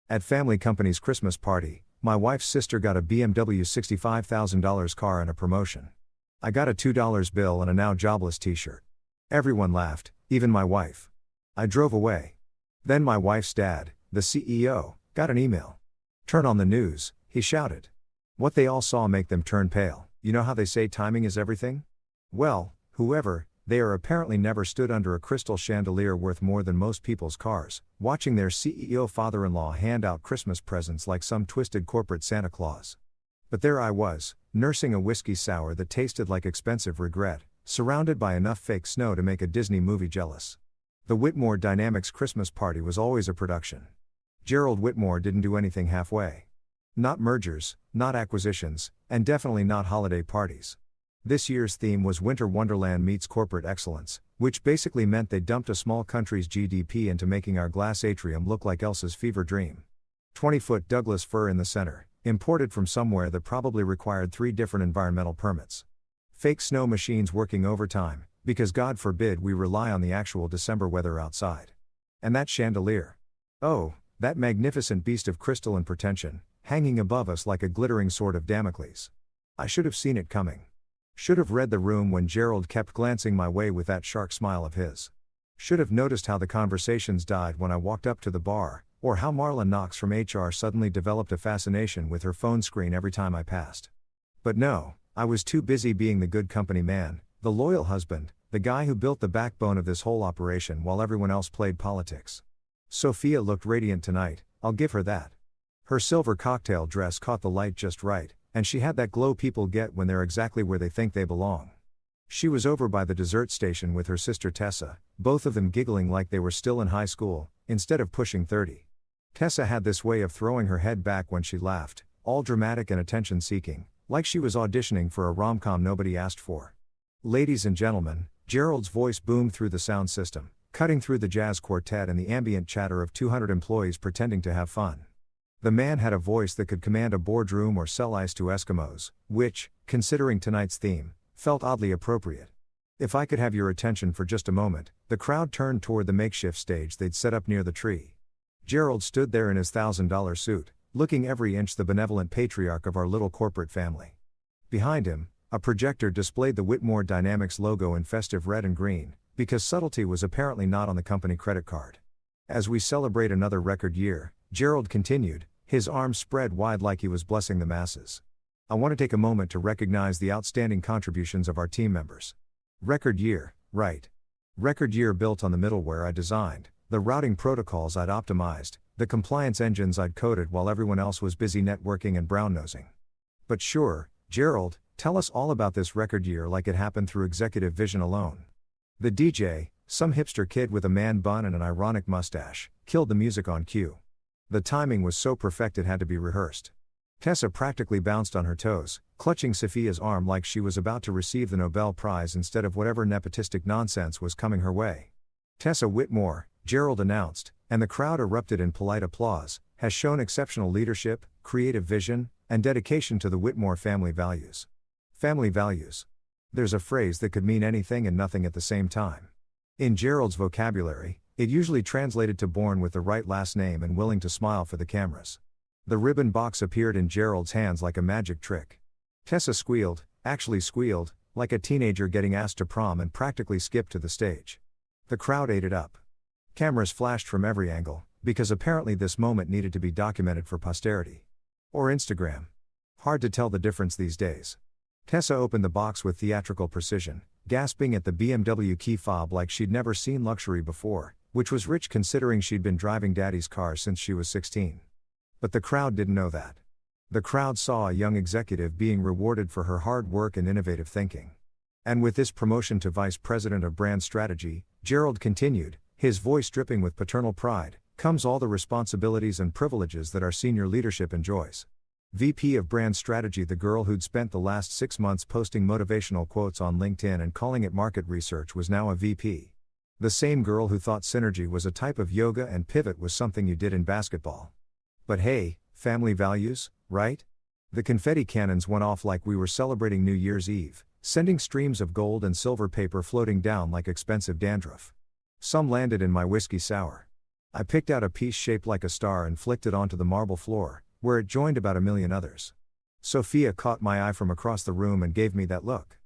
At family company's Christmas party, my wife's sister got a BMW $65,000 car and a promotion. I got a $2 bill and a now jobless t-shirt. Everyone laughed, even my wife. I drove away. Then my wife's dad, the CEO, got an email. "Turn on the news," he shouted. What they all saw make them turn pale. You know how they say timing is everything? Well, whoever they are apparently never stood under a crystal chandelier worth more than most people's cars, watching their CEO father-in-law hand out Christmas presents like some twisted corporate Santa Claus. But there I was, nursing a whiskey sour that tasted like expensive regret, surrounded by enough fake snow to make a Disney movie jealous. The Whitmore Dynamics Christmas party was always a production. Gerald Whitmore didn't do anything halfway. Not mergers, not acquisitions, and definitely not holiday parties. This year's theme was Winter Wonderland meets corporate excellence, which basically meant they dumped a small country's GDP into making our glass atrium look like Elsa's fever dream. 20-foot Douglas fir in the center, imported from somewhere that probably required 3 different environmental permits. Fake snow machines working overtime, because God forbid we rely on the actual December weather outside. And that chandelier. Oh, that magnificent beast of crystal and pretension, hanging above us like a glittering sword of Damocles. I should have seen it coming. Should have read the room when Gerald kept glancing my way with that shark smile of his. Should have noticed how the conversations died when I walked up to the bar, or how Marla Knox from HR suddenly developed a fascination with her phone screen every time I passed. But no, I was too busy being the good company man, the loyal husband, the guy who built the backbone of this whole operation while everyone else played politics. Sophia looked radiant tonight, I'll give her that. Her silver cocktail dress caught the light just right, and she had that glow people get when they're exactly where they think they belong. She was over by the dessert station with her sister Tessa, both of them giggling like they were still in high school, instead of pushing 30. Tessa had this way of throwing her head back when she laughed, all dramatic and attention-seeking, like she was auditioning for a rom-com nobody asked for. "Ladies and gentlemen," Gerald's voice boomed through the sound system, cutting through the jazz quartet and the ambient chatter of 200 employees pretending to have fun. The man had a voice that could command a boardroom or sell ice to Eskimos, which, considering tonight's theme, felt oddly appropriate. If I could have your attention for just a moment, the crowd turned toward the makeshift stage they'd set up near the tree. Gerald stood there in his $1,000 suit, looking every inch the benevolent patriarch of our little corporate family. Behind him, a projector displayed the Whitmore Dynamics logo in festive red and green, because subtlety was apparently not on the company credit card. As we celebrate another record year, Gerald continued, his arms spread wide like he was blessing the masses. I want to take a moment to recognize the outstanding contributions of our team members. Record year, right. Record year built on the middleware I designed, the routing protocols I'd optimized, the compliance engines I'd coded while everyone else was busy networking and brown-nosing. But sure, Gerald, tell us all about this record year like it happened through executive vision alone. The DJ, some hipster kid with a man bun and an ironic mustache, killed the music on cue. The timing was so perfect it had to be rehearsed. Tessa practically bounced on her toes, clutching Sophia's arm like she was about to receive the Nobel Prize instead of whatever nepotistic nonsense was coming her way. Tessa Whitmore, Gerald announced, and the crowd erupted in polite applause, has shown exceptional leadership, creative vision, and dedication to the Whitmore family values. Family values. There's a phrase that could mean anything and nothing at the same time. In Gerald's vocabulary, it usually translated to born with the right last name and willing to smile for the cameras. The ribbon box appeared in Gerald's hands like a magic trick. Tessa squealed, actually squealed, like a teenager getting asked to prom and practically skipped to the stage. The crowd ate it up. Cameras flashed from every angle, because apparently this moment needed to be documented for posterity. Or Instagram. Hard to tell the difference these days. Tessa opened the box with theatrical precision, gasping at the BMW key fob like she'd never seen luxury before, which was rich considering she'd been driving daddy's car since she was 16. But the crowd didn't know that. The crowd saw a young executive being rewarded for her hard work and innovative thinking. And with this promotion to Vice President of Brand Strategy, Gerald continued, his voice dripping with paternal pride, comes all the responsibilities and privileges that our senior leadership enjoys. VP of Brand Strategy, the girl who'd spent the last 6 months posting motivational quotes on LinkedIn and calling it market research was now a VP. The same girl who thought synergy was a type of yoga and pivot was something you did in basketball. But hey, family values, right? The confetti cannons went off like we were celebrating New Year's Eve, sending streams of gold and silver paper floating down like expensive dandruff. Some landed in my whiskey sour. I picked out a piece shaped like a star and flicked it onto the marble floor, where it joined about a million others. Sophia caught my eye from across the room and gave me that look.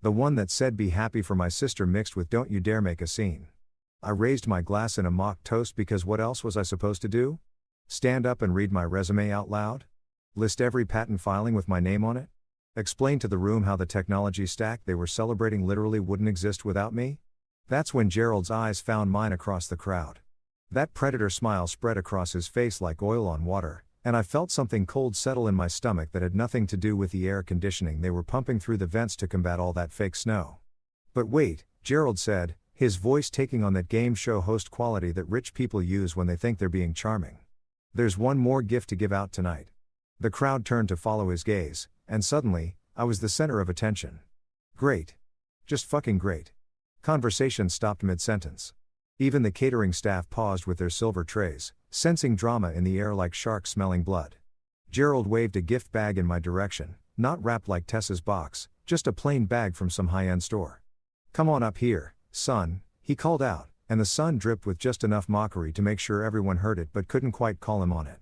The one that said "be happy for my sister" mixed with "don't you dare make a scene." I raised my glass in a mock toast because what else was I supposed to do? Stand up and read my resume out loud? List every patent filing with my name on it? Explain to the room how the technology stack they were celebrating literally wouldn't exist without me? That's when Gerald's eyes found mine across the crowd. That predator smile spread across his face like oil on water, and I felt something cold settle in my stomach that had nothing to do with the air conditioning they were pumping through the vents to combat all that fake snow. "But wait," Gerald said, his voice taking on that game show host quality that rich people use when they think they're being charming. "There's one more gift to give out tonight." The crowd turned to follow his gaze, and suddenly, I was the center of attention. Great. Just fucking great. Conversation stopped mid-sentence. Even the catering staff paused with their silver trays, sensing drama in the air like sharks smelling blood. Gerald waved a gift bag in my direction, not wrapped like Tessa's box, just a plain bag from some high-end store. "Come on up here, son," he called out, and the son dripped with just enough mockery to make sure everyone heard it but couldn't quite call him on it.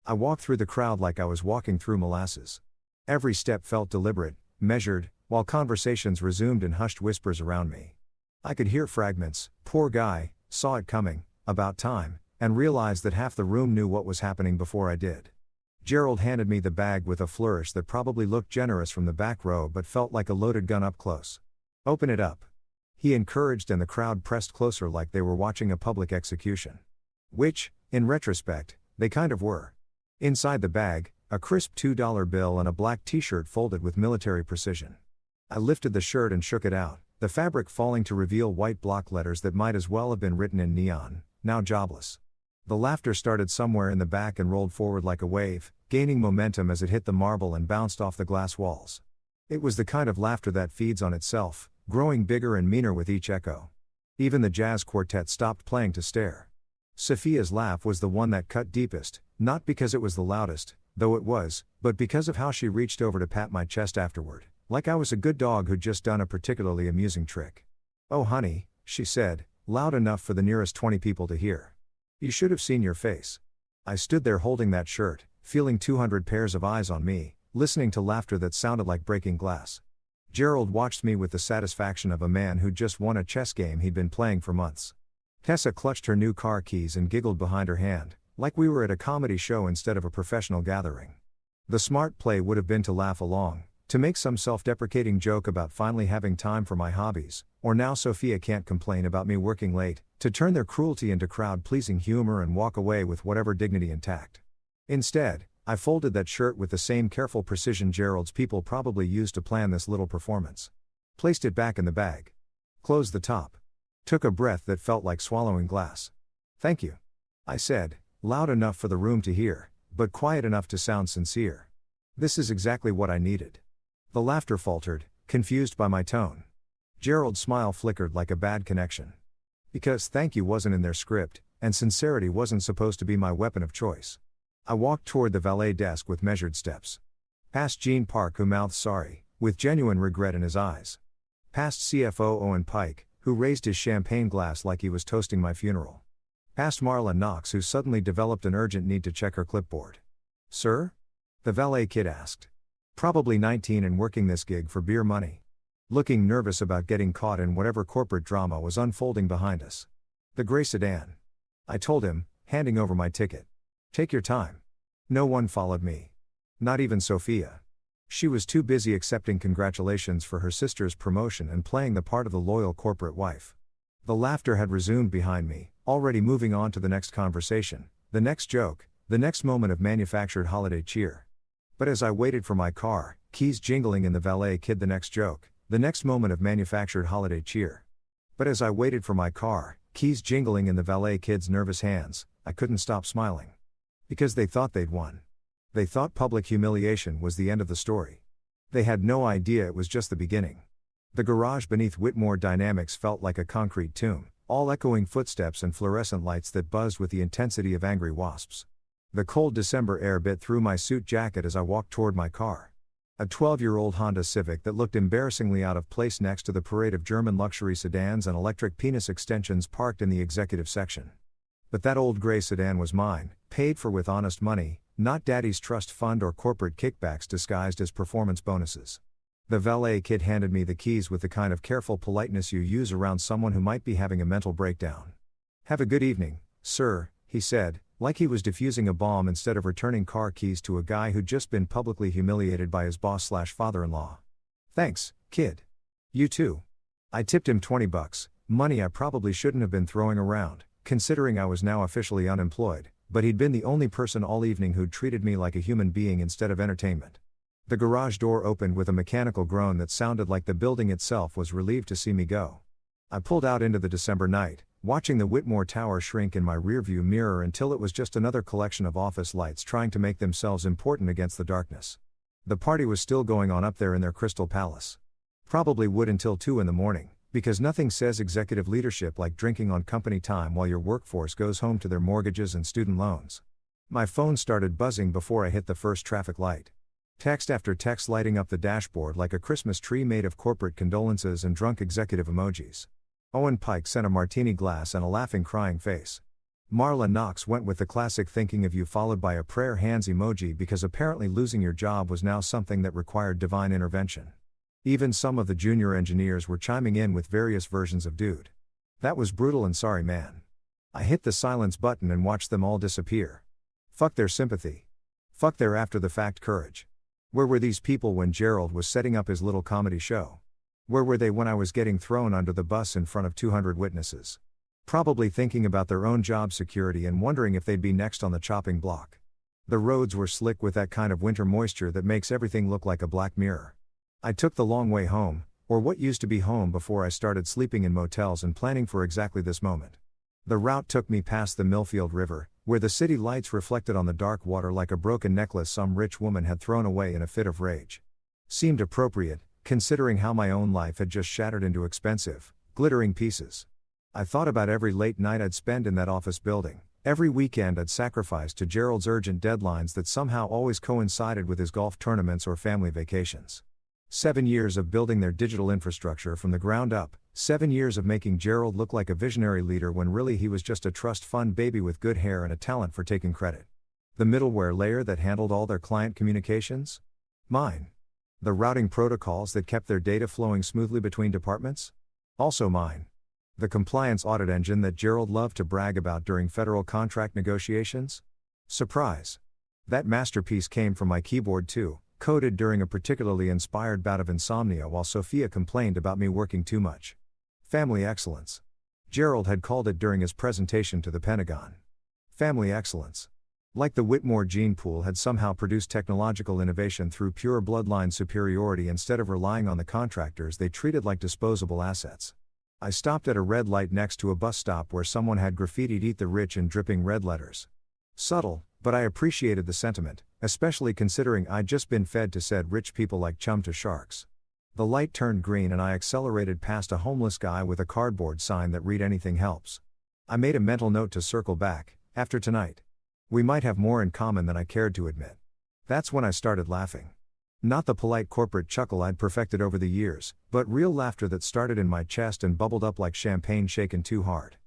I walked through the crowd like I was walking through molasses. Every step felt deliberate, measured, while conversations resumed in hushed whispers around me. I could hear fragments: "poor guy, saw it coming, about time," and realized that half the room knew what was happening before I did. Gerald handed me the bag with a flourish that probably looked generous from the back row but felt like a loaded gun up close. "Open it up," he encouraged, and the crowd pressed closer like they were watching a public execution. Which, in retrospect, they kind of were. Inside the bag, a crisp $2 bill and a black t-shirt folded with military precision. I lifted the shirt and shook it out, the fabric falling to reveal white block letters that might as well have been written in neon, "Now jobless." The laughter started somewhere in the back and rolled forward like a wave, gaining momentum as it hit the marble and bounced off the glass walls. It was the kind of laughter that feeds on itself, growing bigger and meaner with each echo. Even the jazz quartet stopped playing to stare. Sophia's laugh was the one that cut deepest, not because it was the loudest, though it was, but because of how she reached over to pat my chest afterward, like I was a good dog who'd just done a particularly amusing trick. "Oh honey," she said, loud enough for the nearest 20 people to hear. "You should have seen your face." I stood there holding that shirt, feeling 200 pairs of eyes on me, listening to laughter that sounded like breaking glass. Gerald watched me with the satisfaction of a man who'd just won a chess game he'd been playing for months. Tessa clutched her new car keys and giggled behind her hand, like we were at a comedy show instead of a professional gathering. The smart play would have been to laugh along, to make some self-deprecating joke about finally having time for my hobbies, or "now Sophia can't complain about me working late," to turn their cruelty into crowd-pleasing humor and walk away with whatever dignity intact. Instead, I folded that shirt with the same careful precision Gerald's people probably used to plan this little performance. Placed it back in the bag. Closed the top. Took a breath that felt like swallowing glass. "Thank you," I said, loud enough for the room to hear, but quiet enough to sound sincere. "This is exactly what I needed." The laughter faltered, confused by my tone. Gerald's smile flickered like a bad connection. Because thank you wasn't in their script, and sincerity wasn't supposed to be my weapon of choice. I walked toward the valet desk with measured steps. Past Gene Park, who mouthed sorry, with genuine regret in his eyes. Past CFO Owen Pike, who raised his champagne glass like he was toasting my funeral. Past Marla Knox, who suddenly developed an urgent need to check her clipboard. "Sir?" the valet kid asked. Probably 19 and working this gig for beer money. Looking nervous about getting caught in whatever corporate drama was unfolding behind us. "The gray sedan," I told him, handing over my ticket. "Take your time." No one followed me. Not even Sophia. She was too busy accepting congratulations for her sister's promotion and playing the part of the loyal corporate wife. The laughter had resumed behind me, already moving on to the next conversation, the next joke, the next moment of manufactured holiday cheer. But as I waited for my car, keys jingling in the valet kid, the next joke, the next moment of manufactured holiday cheer. But as I waited for my car, keys jingling in the valet kid's nervous hands, I couldn't stop smiling. Because they thought they'd won. They thought public humiliation was the end of the story. They had no idea it was just the beginning. The garage beneath Whitmore Dynamics felt like a concrete tomb, all echoing footsteps and fluorescent lights that buzzed with the intensity of angry wasps. The cold December air bit through my suit jacket as I walked toward my car. A 12-year-old Honda Civic that looked embarrassingly out of place next to the parade of German luxury sedans and electric penis extensions parked in the executive section. But that old gray sedan was mine, paid for with honest money, not daddy's trust fund or corporate kickbacks disguised as performance bonuses. The valet kid handed me the keys with the kind of careful politeness you use around someone who might be having a mental breakdown. "Have a good evening, sir," he said, like he was defusing a bomb instead of returning car keys to a guy who'd just been publicly humiliated by his boss/father-in-law. "Thanks, kid. You too." I tipped him $20, money I probably shouldn't have been throwing around, considering I was now officially unemployed, but he'd been the only person all evening who'd treated me like a human being instead of entertainment. The garage door opened with a mechanical groan that sounded like the building itself was relieved to see me go. I pulled out into the December night, watching the Whitmore Tower shrink in my rearview mirror until it was just another collection of office lights trying to make themselves important against the darkness. The party was still going on up there in their Crystal Palace. Probably would until 2 in the morning, because nothing says executive leadership like drinking on company time while your workforce goes home to their mortgages and student loans. My phone started buzzing before I hit the first traffic light. Text after text lighting up the dashboard like a Christmas tree made of corporate condolences and drunk executive emojis. Owen Pike sent a martini glass and a laughing crying face. Marla Knox went with the classic thinking of you followed by a prayer hands emoji because apparently losing your job was now something that required divine intervention. Even some of the junior engineers were chiming in with various versions of "dude, that was brutal and sorry man." I hit the silence button and watched them all disappear. Fuck their sympathy. Fuck their after-the-fact courage. Where were these people when Gerald was setting up his little comedy show? Where were they when I was getting thrown under the bus in front of 200 witnesses? Probably thinking about their own job security and wondering if they'd be next on the chopping block. The roads were slick with that kind of winter moisture that makes everything look like a black mirror. I took the long way home, or what used to be home before I started sleeping in motels and planning for exactly this moment. The route took me past the Millfield River, where the city lights reflected on the dark water like a broken necklace some rich woman had thrown away in a fit of rage. Seemed appropriate, considering how my own life had just shattered into expensive, glittering pieces. I thought about every late night I'd spend in that office building, every weekend I'd sacrificed to Gerald's urgent deadlines that somehow always coincided with his golf tournaments or family vacations. 7 years of building their digital infrastructure from the ground up, 7 years of making Gerald look like a visionary leader when really he was just a trust fund baby with good hair and a talent for taking credit. The middleware layer that handled all their client communications? Mine. The routing protocols that kept their data flowing smoothly between departments? Also mine. The compliance audit engine that Gerald loved to brag about during federal contract negotiations? Surprise. That masterpiece came from my keyboard too, coded during a particularly inspired bout of insomnia while Sophia complained about me working too much. Family excellence. Gerald had called it during his presentation to the Pentagon. Family excellence. Like the Whitmore gene pool had somehow produced technological innovation through pure bloodline superiority instead of relying on the contractors they treated like disposable assets. I stopped at a red light next to a bus stop where someone had graffitied "Eat the Rich" in dripping red letters. Subtle, but I appreciated the sentiment, especially considering I'd just been fed to said rich people like chum to sharks. The light turned green and I accelerated past a homeless guy with a cardboard sign that read "Anything helps." I made a mental note to circle back, after tonight. We might have more in common than I cared to admit. That's when I started laughing. Not the polite corporate chuckle I'd perfected over the years, but real laughter that started in my chest and bubbled up like champagne shaken too hard.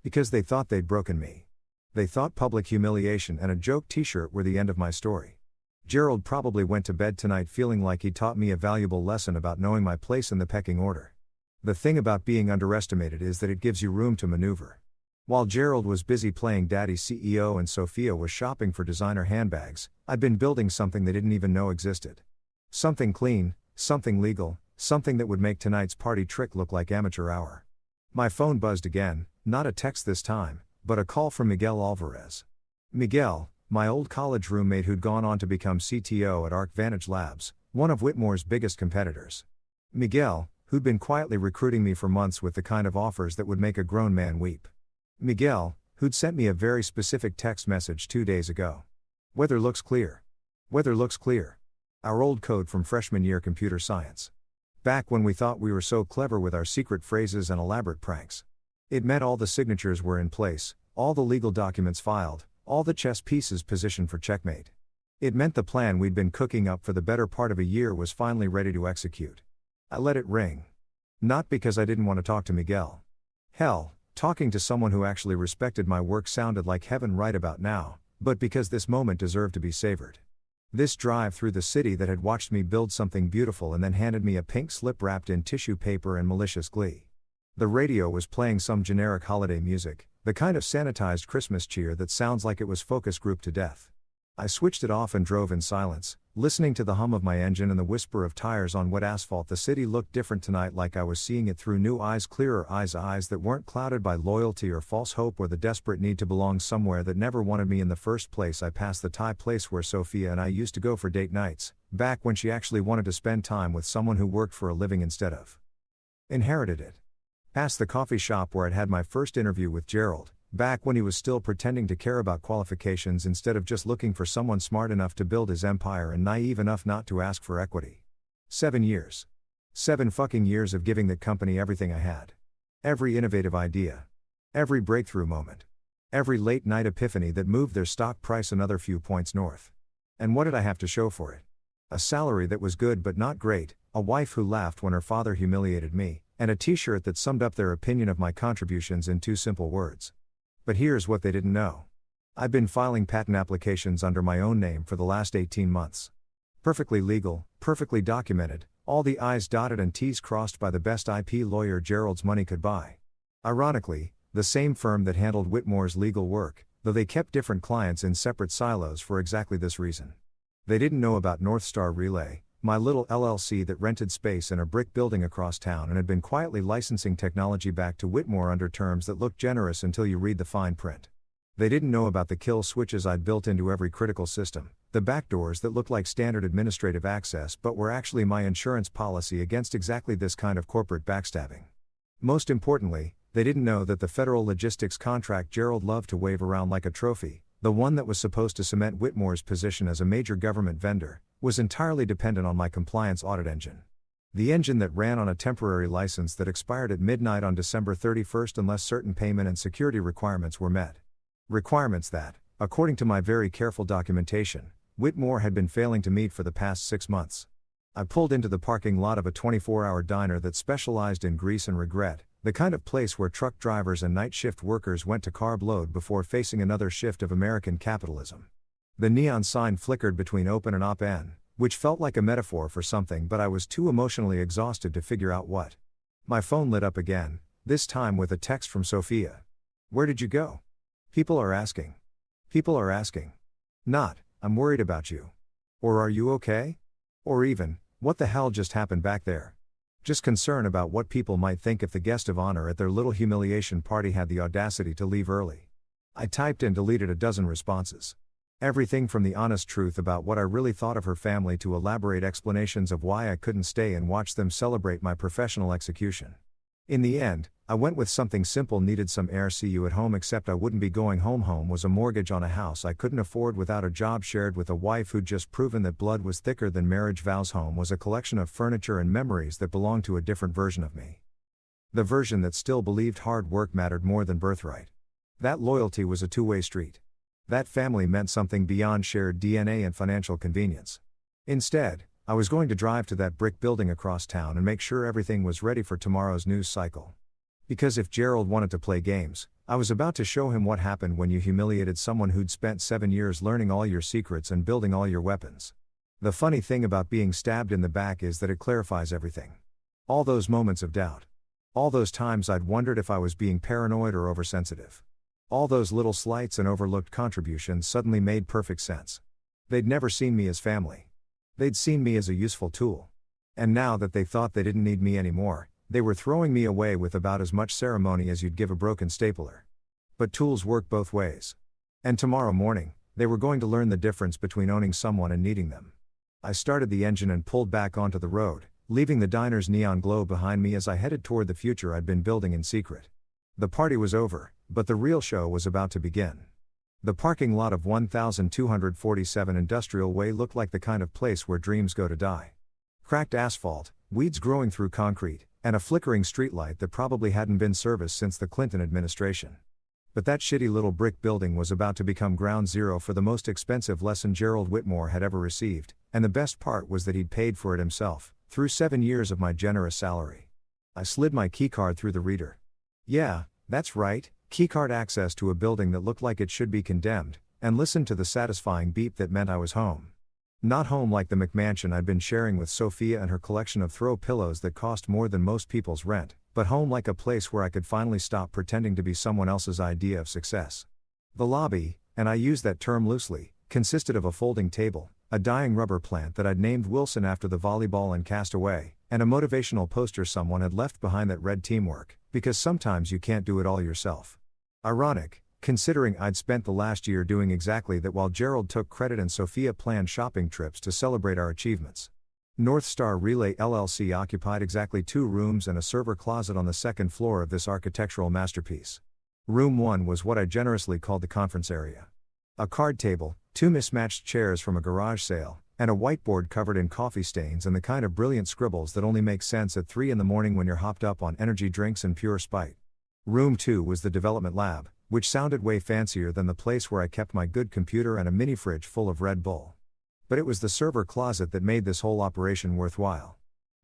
Because they thought they'd broken me. They thought public humiliation and a joke t-shirt were the end of my story. Gerald probably went to bed tonight feeling like he'd taught me a valuable lesson about knowing my place in the pecking order. The thing about being underestimated is that it gives you room to maneuver. While Gerald was busy playing daddy's CEO and Sophia was shopping for designer handbags, I'd been building something they didn't even know existed. Something clean, something legal, something that would make tonight's party trick look like amateur hour. My phone buzzed again, not a text this time, but a call from Miguel Alvarez. Miguel, my old college roommate who'd gone on to become CTO at Arc Vantage Labs, one of Whitmore's biggest competitors. Miguel, who'd been quietly recruiting me for months with the kind of offers that would make a grown man weep. Miguel, who'd sent me a very specific text message 2 days ago. Weather looks clear. Weather looks clear. Our old code from freshman year computer science. Back when we thought we were so clever with our secret phrases and elaborate pranks. It meant all the signatures were in place, all the legal documents filed, all the chess pieces positioned for checkmate. It meant the plan we'd been cooking up for the better part of a year was finally ready to execute. I let it ring. Not because I didn't want to talk to Miguel. Hell, Talking to someone who actually respected my work sounded like heaven right about now, but because this moment deserved to be savored. This drive through the city that had watched me build something beautiful and then handed me a pink slip wrapped in tissue paper and malicious glee. The radio was playing some generic holiday music, the kind of sanitized Christmas cheer that sounds like it was focus grouped to death. I switched it off and drove in silence, listening to the hum of my engine and the whisper of tires on wet asphalt. The city looked different tonight, like I was seeing it through new eyes, clearer eyes that weren't clouded by loyalty or false hope or the desperate need to belong somewhere that never wanted me in the first place. I passed the Thai place where Sophia and I used to go for date nights, back when she actually wanted to spend time with someone who worked for a living instead of inherited it. Past the coffee shop where I'd had my first interview with Gerald, back when he was still pretending to care about qualifications instead of just looking for someone smart enough to build his empire and naive enough not to ask for equity. 7 years. 7 fucking years of giving that company everything I had. Every innovative idea. Every breakthrough moment. Every late night epiphany that moved their stock price another few points north. And what did I have to show for it? A salary that was good but not great, a wife who laughed when her father humiliated me, and a t-shirt that summed up their opinion of my contributions in 2 simple words. But here's what they didn't know. I've been filing patent applications under my own name for the last 18 months. Perfectly legal, perfectly documented, all the I's dotted and T's crossed by the best IP lawyer Gerald's money could buy. Ironically, the same firm that handled Whitmore's legal work, though they kept different clients in separate silos for exactly this reason. They didn't know about North Star Relay, my little LLC that rented space in a brick building across town and had been quietly licensing technology back to Whitmore under terms that looked generous until you read the fine print. They didn't know about the kill switches I'd built into every critical system, the backdoors that looked like standard administrative access but were actually my insurance policy against exactly this kind of corporate backstabbing. Most importantly, they didn't know that the federal logistics contract Gerald loved to wave around like a trophy, the one that was supposed to cement Whitmore's position as a major government vendor, was entirely dependent on my compliance audit engine. The engine that ran on a temporary license that expired at midnight on December 31st unless certain payment and security requirements were met. Requirements that, according to my very careful documentation, Whitmore had been failing to meet for the past 6 months. I pulled into the parking lot of a 24-hour diner that specialized in grease and regret, the kind of place where truck drivers and night shift workers went to carb load before facing another shift of American capitalism. The neon sign flickered between open and op-ed, which felt like a metaphor for something, but I was too emotionally exhausted to figure out what. My phone lit up again, this time with a text from Sophia. "Where did you go? People are asking. People are asking. Not, I'm worried about you. Or are you okay? Or even, what the hell just happened back there? Just concern about what people might think if the guest of honor at their little humiliation party had the audacity to leave early." I typed and deleted a dozen responses. Everything from the honest truth about what I really thought of her family to elaborate explanations of why I couldn't stay and watch them celebrate my professional execution. In the end, I went with something simple: needed some air, see you at home, except I wouldn't be going home. Home was a mortgage on a house I couldn't afford without a job shared with a wife who'd just proven that blood was thicker than marriage vows. Home was a collection of furniture and memories that belonged to a different version of me. The version that still believed hard work mattered more than birthright. That loyalty was a two-way street. That family meant something beyond shared DNA and financial convenience. Instead, I was going to drive to that brick building across town and make sure everything was ready for tomorrow's news cycle. Because if Gerald wanted to play games, I was about to show him what happened when you humiliated someone who'd spent 7 years learning all your secrets and building all your weapons. The funny thing about being stabbed in the back is that it clarifies everything. All those moments of doubt. All those times I'd wondered if I was being paranoid or oversensitive. All those little slights and overlooked contributions suddenly made perfect sense. They'd never seen me as family. They'd seen me as a useful tool. And now that they thought they didn't need me anymore, they were throwing me away with about as much ceremony as you'd give a broken stapler. But tools work both ways. And tomorrow morning, they were going to learn the difference between owning someone and needing them. I started the engine and pulled back onto the road, leaving the diner's neon glow behind me as I headed toward the future I'd been building in secret. The party was over, but the real show was about to begin. The parking lot of 1247 Industrial Way looked like the kind of place where dreams go to die. Cracked asphalt, weeds growing through concrete, and a flickering streetlight that probably hadn't been serviced since the Clinton administration. But that shitty little brick building was about to become ground zero for the most expensive lesson Gerald Whitmore had ever received, and the best part was that he'd paid for it himself, through 7 years of my generous salary. I slid my keycard through the reader. Yeah, That's right, keycard access to a building that looked like it should be condemned, and listened to the satisfying beep that meant I was home. Not home like the McMansion I'd been sharing with Sophia and her collection of throw pillows that cost more than most people's rent, but home like a place where I could finally stop pretending to be someone else's idea of success. The lobby, and I use that term loosely, consisted of a folding table, a dying rubber plant that I'd named Wilson after the volleyball and Castaway, and a motivational poster someone had left behind that read teamwork, because sometimes you can't do it all yourself. Ironic, considering I'd spent the last year doing exactly that while Gerald took credit and Sophia planned shopping trips to celebrate our achievements. North Star Relay LLC occupied exactly 2 rooms and a server closet on the second floor of this architectural masterpiece. Room 1 was what I generously called the conference area. A card table, 2 mismatched chairs from a garage sale, and a whiteboard covered in coffee stains and the kind of brilliant scribbles that only make sense at 3 in the morning when you're hopped up on energy drinks and pure spite. Room 2 was the development lab, which sounded way fancier than the place where I kept my good computer and a mini fridge full of Red Bull. But it was the server closet that made this whole operation worthwhile.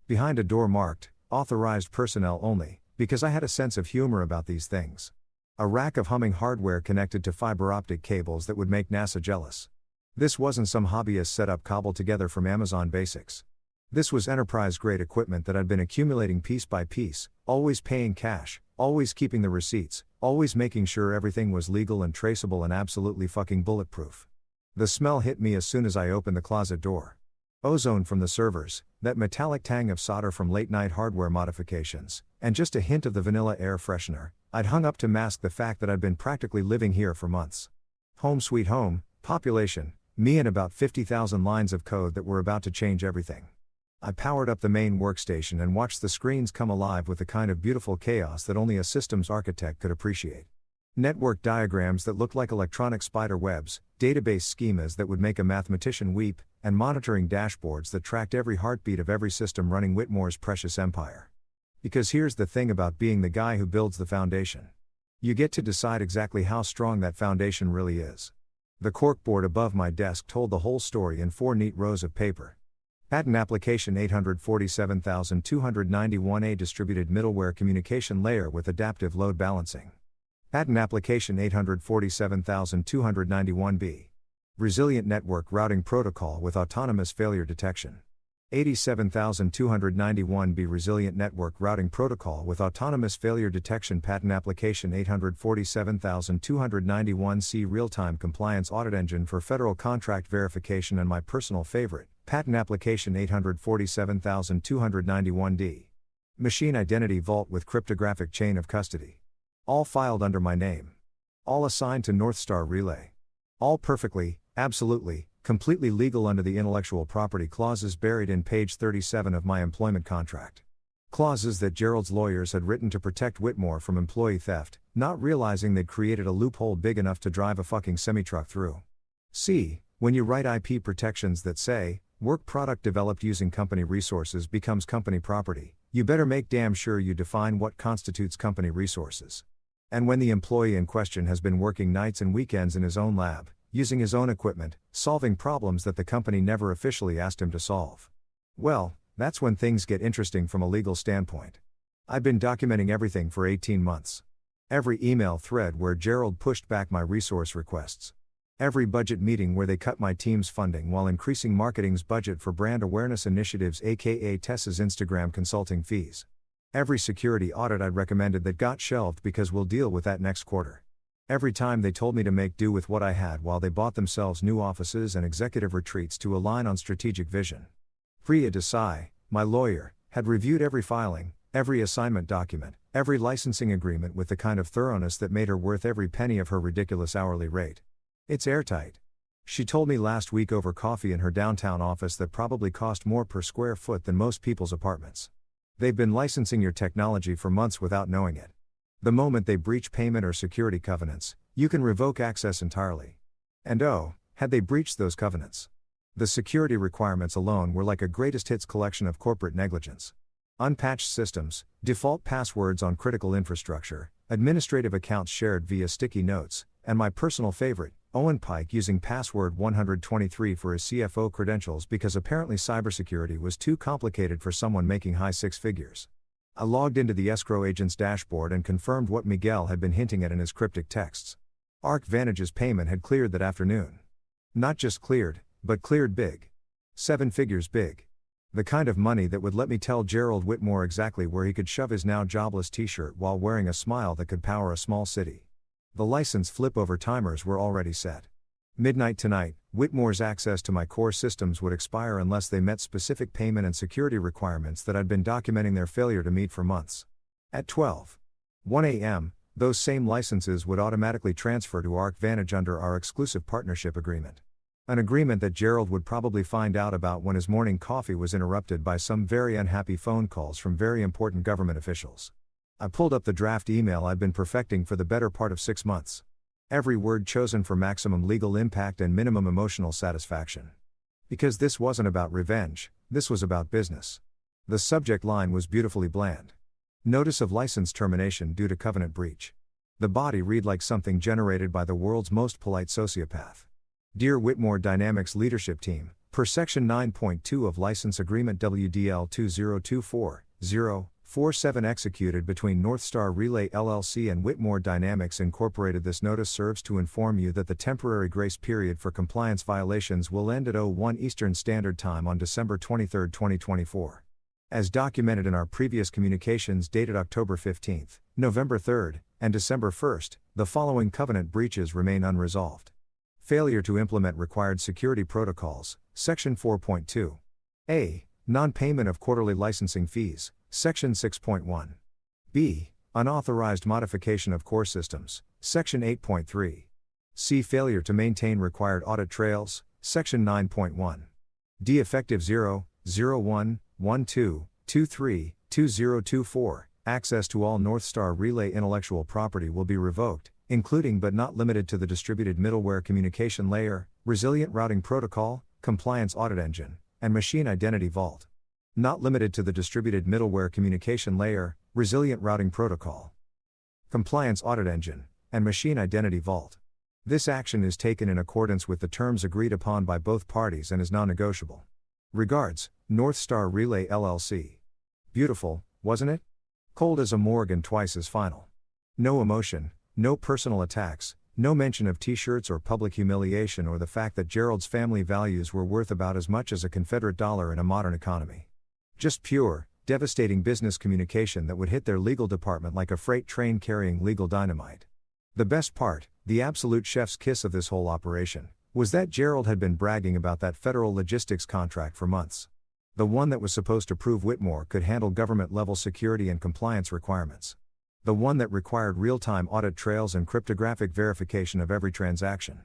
Behind a door marked, "Authorized personnel only," because I had a sense of humor about these things. A rack of humming hardware connected to fiber optic cables that would make NASA jealous. This wasn't some hobbyist setup cobbled together from Amazon Basics. This was enterprise-grade equipment that I'd been accumulating piece by piece, always paying cash, always keeping the receipts, always making sure everything was legal and traceable and absolutely fucking bulletproof. The smell hit me as soon as I opened the closet door. Ozone from the servers, that metallic tang of solder from late-night hardware modifications, and just a hint of the vanilla air freshener I'd hung up to mask the fact that I'd been practically living here for months. Home sweet home, population, me and about 50,000 lines of code that were about to change everything. I powered up the main workstation and watched the screens come alive with the kind of beautiful chaos that only a systems architect could appreciate. Network diagrams that looked like electronic spider webs, database schemas that would make a mathematician weep, and monitoring dashboards that tracked every heartbeat of every system running Whitmore's precious empire. Because here's the thing about being the guy who builds the foundation. You get to decide exactly how strong that foundation really is. The corkboard above my desk told the whole story in 4 neat rows of paper. Patent application 847,291A distributed middleware communication layer with adaptive load balancing. Patent application 847,291B. Resilient network routing protocol with autonomous failure detection. 87,291B resilient network routing protocol with autonomous failure detection. Patent application 847,291C real-time compliance audit engine for federal contract verification. And my personal favorite, patent application 847,291D. Machine identity vault with cryptographic chain of custody. All filed under my name. All assigned to North Star Relay. All perfectly, absolutely, completely legal under the intellectual property clauses buried in page 37 of my employment contract. Clauses that Gerald's lawyers had written to protect Whitmore from employee theft, not realizing they'd created a loophole big enough to drive a fucking semi-truck through. See, when you write IP protections that say, work product developed using company resources becomes company property, you better make damn sure you define what constitutes company resources. And when the employee in question has been working nights and weekends in his own lab, using his own equipment, solving problems that the company never officially asked him to solve. Well, that's when things get interesting from a legal standpoint. I've been documenting everything for 18 months. Every email thread where Gerald pushed back my resource requests. Every budget meeting where they cut my team's funding while increasing marketing's budget for brand awareness initiatives, aka Tessa's Instagram consulting fees. Every security audit I'd recommended that got shelved because we'll deal with that next quarter. Every time they told me to make do with what I had while they bought themselves new offices and executive retreats to align on strategic vision. Priya Desai, my lawyer, had reviewed every filing, every assignment document, every licensing agreement with the kind of thoroughness that made her worth every penny of her ridiculous hourly rate. It's airtight. She told me last week over coffee in her downtown office that probably cost more per square foot than most people's apartments. They've been licensing your technology for months without knowing it. The moment they breach payment or security covenants, you can revoke access entirely. And oh, had they breached those covenants? The security requirements alone were like a greatest hits collection of corporate negligence. Unpatched systems, default passwords on critical infrastructure, administrative accounts shared via sticky notes, and my personal favorite, Owen Pike using password 123 for his CFO credentials because apparently cybersecurity was too complicated for someone making high 6 figures. I logged into the escrow agent's dashboard and confirmed what Miguel had been hinting at in his cryptic texts. ARK Vantage's payment had cleared that afternoon. Not just cleared, but cleared big. 7 figures big. The kind of money that would let me tell Gerald Whitmore exactly where he could shove his now jobless t-shirt while wearing a smile that could power a small city. The license flip-over timers were already set. Midnight tonight, Whitmore's access to my core systems would expire unless they met specific payment and security requirements that I'd been documenting their failure to meet for months. At 12:01 a.m., those same licenses would automatically transfer to ARK Vantage under our exclusive partnership agreement. An agreement that Gerald would probably find out about when his morning coffee was interrupted by some very unhappy phone calls from very important government officials. I pulled up the draft email I'd been perfecting for the better part of 6 months. Every word chosen for maximum legal impact and minimum emotional satisfaction. Because this wasn't about revenge, this was about business. The subject line was beautifully bland. Notice of license termination due to covenant breach. The body read like something generated by the world's most polite sociopath. Dear Whitmore Dynamics Leadership Team, per Section 9.2 of License Agreement WDL 2024-047 executed between Northstar Relay LLC and Whitmore Dynamics Incorporated, this notice serves to inform you that the temporary grace period for compliance violations will end at 01 Eastern Standard Time on December 23, 2024. As documented in our previous communications dated October 15, November 3, and December 1, the following covenant breaches remain unresolved. Failure to implement required security protocols, Section 4.2. A. Non-payment of quarterly licensing fees, Section 6.1. B. Unauthorized modification of core systems, Section 8.3. C. Failure to maintain required audit trails, Section 9.1. D. Effective 0/01/12/23/2024, access to all Northstar Relay intellectual property will be revoked, including but not limited to the distributed middleware communication layer, resilient routing protocol, compliance audit engine, and machine identity vault. Not limited to the distributed middleware communication layer, resilient routing protocol, compliance audit engine, and machine identity vault. This action is taken in accordance with the terms agreed upon by both parties and is non-negotiable. Regards, Northstar Relay LLC. Beautiful, wasn't it? Cold as a morgue and twice as final. No emotion, no personal attacks, no mention of t-shirts or public humiliation or the fact that Gerald's family values were worth about as much as a Confederate dollar in a modern economy. Just pure, devastating business communication that would hit their legal department like a freight train carrying legal dynamite. The best part, the absolute chef's kiss of this whole operation, was that Gerald had been bragging about that federal logistics contract for months. The one that was supposed to prove Whitmore could handle government-level security and compliance requirements. The one that required real-time audit trails and cryptographic verification of every transaction.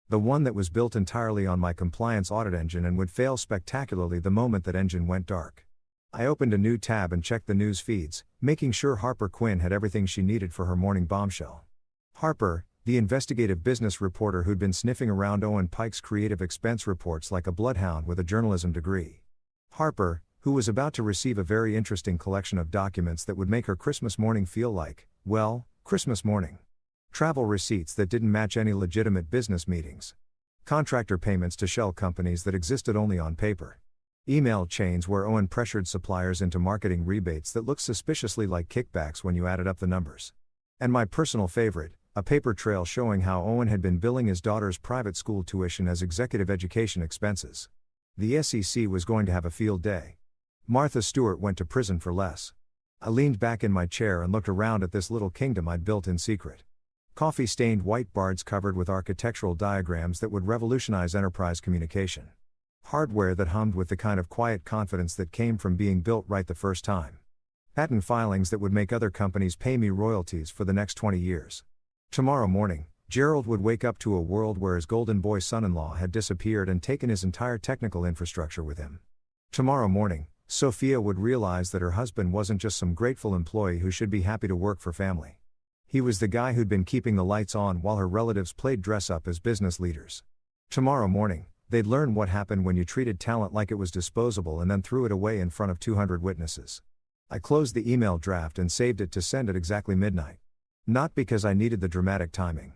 The one that was built entirely on my compliance audit engine and would fail spectacularly the moment that engine went dark. I opened a new tab and checked the news feeds, making sure Harper Quinn had everything she needed for her morning bombshell. Harper, the investigative business reporter who'd been sniffing around Owen Pike's creative expense reports like a bloodhound with a journalism degree. Harper, who was about to receive a very interesting collection of documents that would make her Christmas morning feel like, well, Christmas morning. Travel receipts that didn't match any legitimate business meetings. Contractor payments to shell companies that existed only on paper. Email chains where Owen pressured suppliers into marketing rebates that looked suspiciously like kickbacks when you added up the numbers. And my personal favorite, a paper trail showing how Owen had been billing his daughter's private school tuition as executive education expenses. The SEC was going to have a field day. Martha Stewart went to prison for less. I leaned back in my chair and looked around at this little kingdom I'd built in secret. Coffee-stained white boards covered with architectural diagrams that would revolutionize enterprise communication. Hardware that hummed with the kind of quiet confidence that came from being built right the first time. Patent filings that would make other companies pay me royalties for the next 20 years. Tomorrow morning, Gerald would wake up to a world where his golden boy son-in-law had disappeared and taken his entire technical infrastructure with him. Tomorrow morning, Sophia would realize that her husband wasn't just some grateful employee who should be happy to work for family. He was the guy who'd been keeping the lights on while her relatives played dress-up as business leaders. Tomorrow morning, they'd learn what happened when you treated talent like it was disposable and then threw it away in front of 200 witnesses. I closed the email draft and saved it to send at exactly midnight. Not because I needed the dramatic timing.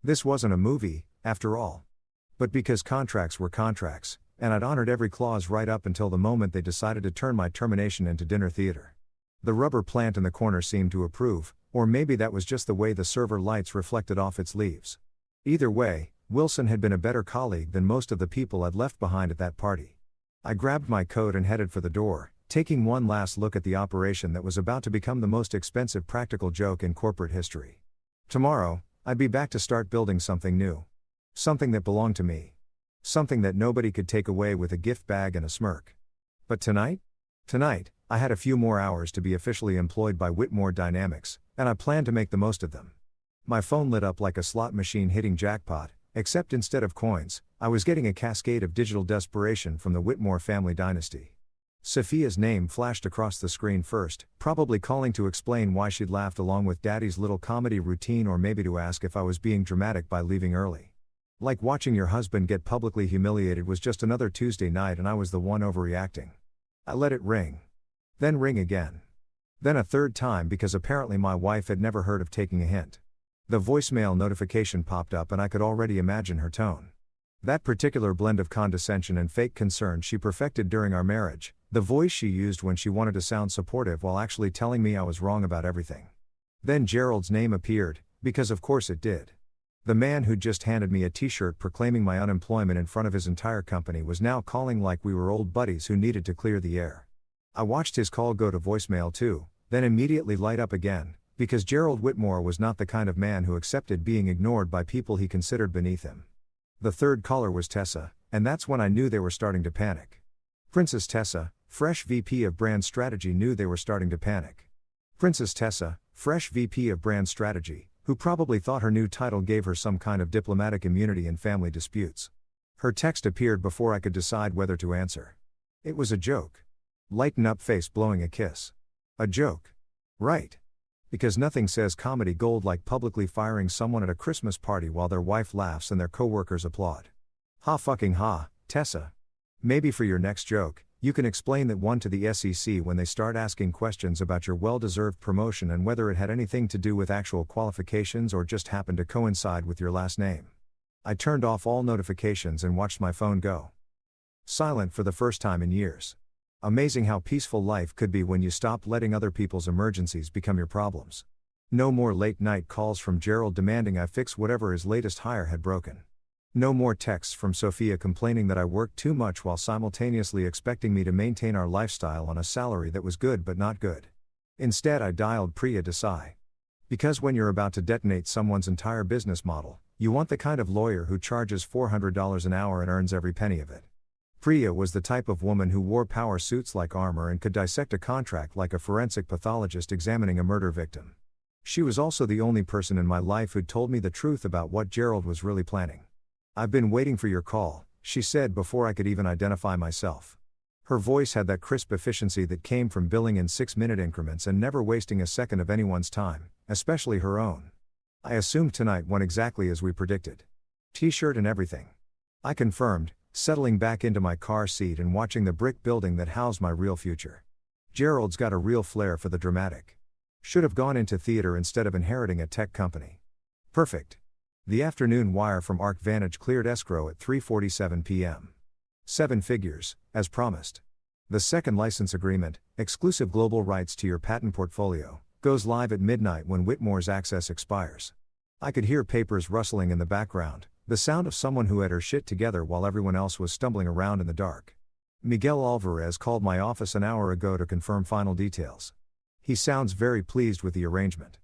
This wasn't a movie, after all. But because contracts were contracts, and I'd honored every clause right up until the moment they decided to turn my termination into dinner theater. The rubber plant in the corner seemed to approve, or maybe that was just the way the server lights reflected off its leaves. Either way, Wilson had been a better colleague than most of the people I'd left behind at that party. I grabbed my coat and headed for the door, taking one last look at the operation that was about to become the most expensive practical joke in corporate history. Tomorrow, I'd be back to start building something new. Something that belonged to me. Something that nobody could take away with a gift bag and a smirk. But tonight? Tonight, I had a few more hours to be officially employed by Whitmore Dynamics, and I planned to make the most of them. My phone lit up like a slot machine hitting jackpot, except instead of coins, I was getting a cascade of digital desperation from the Whitmore family dynasty. Sophia's name flashed across the screen first, probably calling to explain why she'd laughed along with Daddy's little comedy routine, or maybe to ask if I was being dramatic by leaving early. Like watching your husband get publicly humiliated was just another Tuesday night and I was the one overreacting. I let it ring. Then ring again. Then a third time because apparently my wife had never heard of taking a hint. The voicemail notification popped up and I could already imagine her tone. That particular blend of condescension and fake concern she perfected during our marriage, the voice she used when she wanted to sound supportive while actually telling me I was wrong about everything. Then Gerald's name appeared, because of course it did. The man who'd just handed me a t-shirt proclaiming my unemployment in front of his entire company was now calling like we were old buddies who needed to clear the air. I watched his call go to voicemail too, then immediately light up again, because Gerald Whitmore was not the kind of man who accepted being ignored by people he considered beneath him. The third caller was Tessa, and that's when I knew they were starting to panic. Princess Tessa, fresh VP of Brand Strategy, knew they were starting to panic. Princess Tessa, fresh VP of Brand Strategy, who probably thought her new title gave her some kind of diplomatic immunity in family disputes. Her text appeared before I could decide whether to answer. It was a joke. Lighten up face blowing a kiss. A joke. Right. Because nothing says comedy gold like publicly firing someone at a Christmas party while their wife laughs and their coworkers applaud. Ha fucking ha, Tessa. Maybe for your next joke, you can explain that one to the SEC when they start asking questions about your well-deserved promotion and whether it had anything to do with actual qualifications or just happened to coincide with your last name. I turned off all notifications and watched my phone go silent for the first time in years. Amazing how peaceful life could be when you stopped letting other people's emergencies become your problems. No more late-night calls from Gerald demanding I fix whatever his latest hire had broken. No more texts from Sophia complaining that I worked too much while simultaneously expecting me to maintain our lifestyle on a salary that was good but not good. Instead, I dialed Priya Desai. Because when you're about to detonate someone's entire business model, you want the kind of lawyer who charges $400 an hour and earns every penny of it. Priya was the type of woman who wore power suits like armor and could dissect a contract like a forensic pathologist examining a murder victim. She was also the only person in my life who'd told me the truth about what Gerald was really planning. "I've been waiting for your call," she said before I could even identify myself. Her voice had that crisp efficiency that came from billing in 6-minute increments and never wasting a second of anyone's time, especially her own. I assumed tonight went exactly as we predicted. T-shirt and everything. I confirmed, settling back into my car seat and watching the brick building that housed my real future. Gerald's got a real flair for the dramatic. Should have gone into theater instead of inheriting a tech company. Perfect. The afternoon wire from Arc Vantage cleared escrow at 3:47 p.m. 7 figures, as promised. The second license agreement, exclusive global rights to your patent portfolio, goes live at midnight when Whitmore's access expires. I could hear papers rustling in the background, the sound of someone who had her shit together while everyone else was stumbling around in the dark. Miguel Alvarez called my office an hour ago to confirm final details. He sounds very pleased with the arrangement.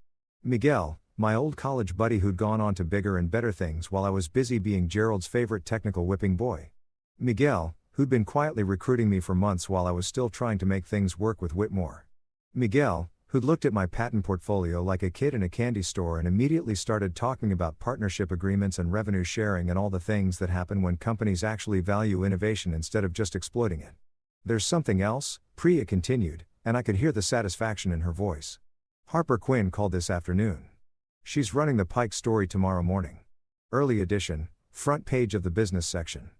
Miguel, my old college buddy who'd gone on to bigger and better things while I was busy being Gerald's favorite technical whipping boy. Miguel, who'd been quietly recruiting me for months while I was still trying to make things work with Whitmore. Miguel, who'd looked at my patent portfolio like a kid in a candy store and immediately started talking about partnership agreements and revenue sharing and all the things that happen when companies actually value innovation instead of just exploiting it. "There's something else," Priya continued, and I could hear the satisfaction in her voice. "Harper Quinn called this afternoon. She's running the Pike story tomorrow morning. Early edition, front page of the business section.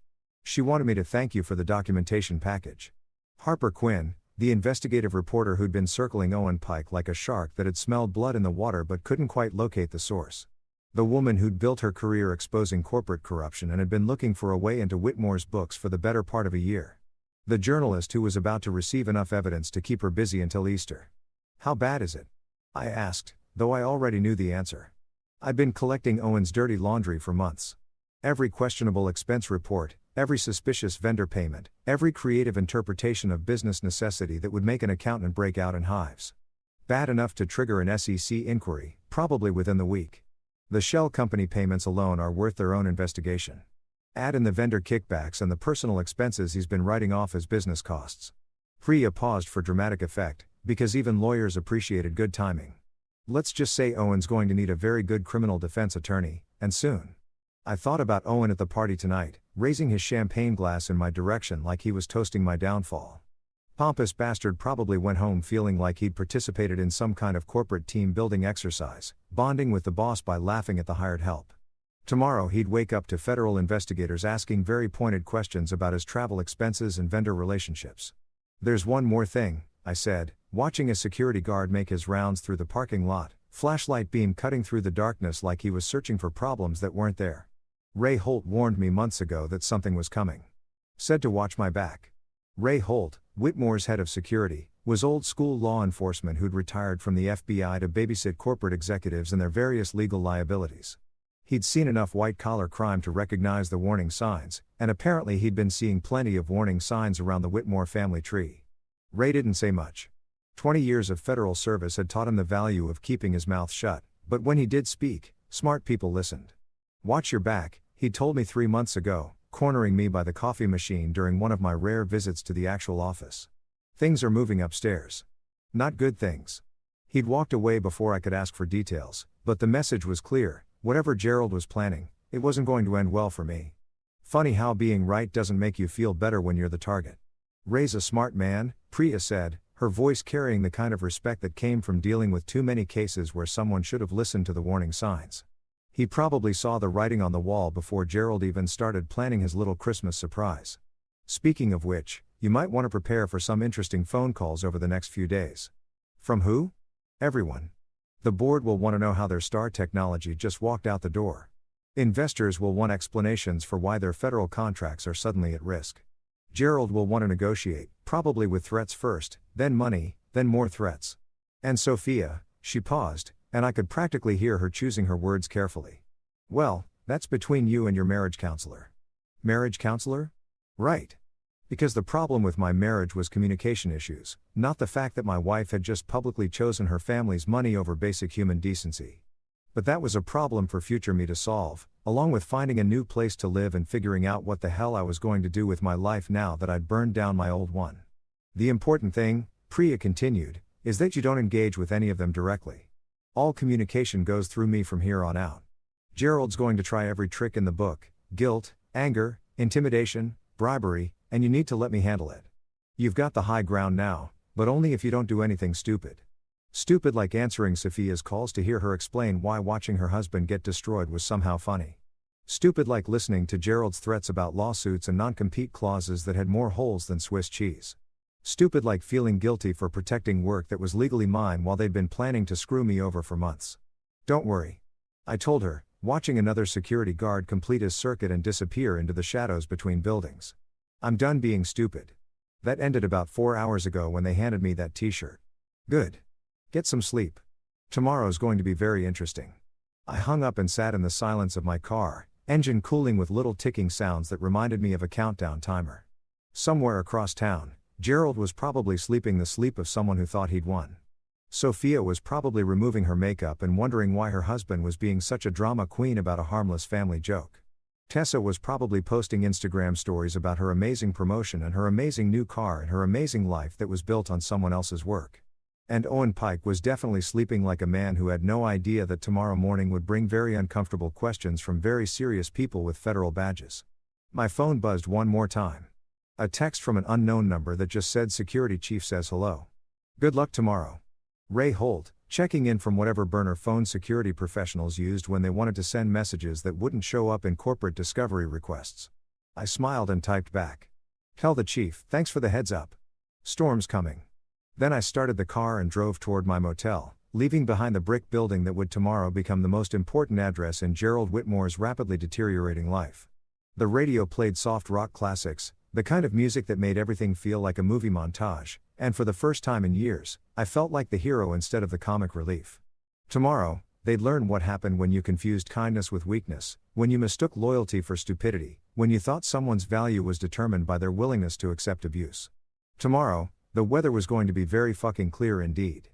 She wanted me to thank you for the documentation package." Harper Quinn, the investigative reporter who'd been circling Owen Pike like a shark that had smelled blood in the water but couldn't quite locate the source. The woman who'd built her career exposing corporate corruption and had been looking for a way into Whitmore's books for the better part of a year. The journalist who was about to receive enough evidence to keep her busy until Easter. How bad is it? I asked, though I already knew the answer. I'd been collecting Owen's dirty laundry for months. Every questionable expense report, every suspicious vendor payment, every creative interpretation of business necessity that would make an accountant break out in hives. Bad enough to trigger an SEC inquiry, probably within the week. The shell company payments alone are worth their own investigation. Add in the vendor kickbacks and the personal expenses he's been writing off as business costs. Priya paused for dramatic effect, because even lawyers appreciated good timing. Let's just say Owen's going to need a very good criminal defense attorney, and soon. I thought about Owen at the party tonight, raising his champagne glass in my direction like he was toasting my downfall. Pompous bastard probably went home feeling like he'd participated in some kind of corporate team building exercise, bonding with the boss by laughing at the hired help. Tomorrow he'd wake up to federal investigators asking very pointed questions about his travel expenses and vendor relationships. There's one more thing, I said, watching a security guard make his rounds through the parking lot, flashlight beam cutting through the darkness like he was searching for problems that weren't there. Ray Holt warned me months ago that something was coming. Said to watch my back. Ray Holt, Whitmore's head of security, was old school law enforcement who'd retired from the FBI to babysit corporate executives and their various legal liabilities. He'd seen enough white-collar crime to recognize the warning signs, and apparently he'd been seeing plenty of warning signs around the Whitmore family tree. Ray didn't say much. 20 years of federal service had taught him the value of keeping his mouth shut, but when he did speak, smart people listened. Watch your back, he'd told me 3 months ago, cornering me by the coffee machine during one of my rare visits to the actual office. Things are moving upstairs. Not good things. He'd walked away before I could ask for details, but the message was clear: whatever Gerald was planning, it wasn't going to end well for me. Funny how being right doesn't make you feel better when you're the target. Ray's a smart man, Priya said, her voice carrying the kind of respect that came from dealing with too many cases where someone should have listened to the warning signs. He probably saw the writing on the wall before Gerald even started planning his little Christmas surprise. Speaking of which, you might want to prepare for some interesting phone calls over the next few days. From who? Everyone. The board will want to know how their star technology just walked out the door. Investors will want explanations for why their federal contracts are suddenly at risk. Gerald will want to negotiate, probably with threats first, then money, then more threats. And Sophia, she paused, and I could practically hear her choosing her words carefully. Well, that's between you and your marriage counselor. Marriage counselor? Right. Because the problem with my marriage was communication issues, not the fact that my wife had just publicly chosen her family's money over basic human decency. But that was a problem for future me to solve, along with finding a new place to live and figuring out what the hell I was going to do with my life now that I'd burned down my old one. The important thing, Priya continued, is that you don't engage with any of them directly. All communication goes through me from here on out. Gerald's going to try every trick in the book: guilt, anger, intimidation, bribery, and you need to let me handle it. You've got the high ground now, but only if you don't do anything stupid. Stupid like answering Sophia's calls to hear her explain why watching her husband get destroyed was somehow funny. Stupid like listening to Gerald's threats about lawsuits and non-compete clauses that had more holes than Swiss cheese. Stupid like feeling guilty for protecting work that was legally mine while they'd been planning to screw me over for months. Don't worry. I told her, watching another security guard complete his circuit and disappear into the shadows between buildings. I'm done being stupid. That ended about 4 hours ago when they handed me that t-shirt. Good. Get some sleep. Tomorrow's going to be very interesting. I hung up and sat in the silence of my car, engine cooling with little ticking sounds that reminded me of a countdown timer. Somewhere across town, Gerald was probably sleeping the sleep of someone who thought he'd won. Sophia was probably removing her makeup and wondering why her husband was being such a drama queen about a harmless family joke. Tessa was probably posting Instagram stories about her amazing promotion and her amazing new car and her amazing life that was built on someone else's work. And Owen Pike was definitely sleeping like a man who had no idea that tomorrow morning would bring very uncomfortable questions from very serious people with federal badges. My phone buzzed one more time. A text from an unknown number that just said "Security Chief says hello. Good luck tomorrow. Ray Holt," checking in from whatever burner phone security professionals used when they wanted to send messages that wouldn't show up in corporate discovery requests. I smiled and typed back. "Tell the chief, thanks for the heads up. Storm's coming." Then I started the car and drove toward my motel, leaving behind the brick building that would tomorrow become the most important address in Gerald Whitmore's rapidly deteriorating life. The radio played soft rock classics, The kind of music that made everything feel like a movie montage, and for the first time in years, I felt like the hero instead of the comic relief. Tomorrow, they'd learn what happened when you confused kindness with weakness, when you mistook loyalty for stupidity, when you thought someone's value was determined by their willingness to accept abuse. Tomorrow, the weather was going to be very fucking clear indeed.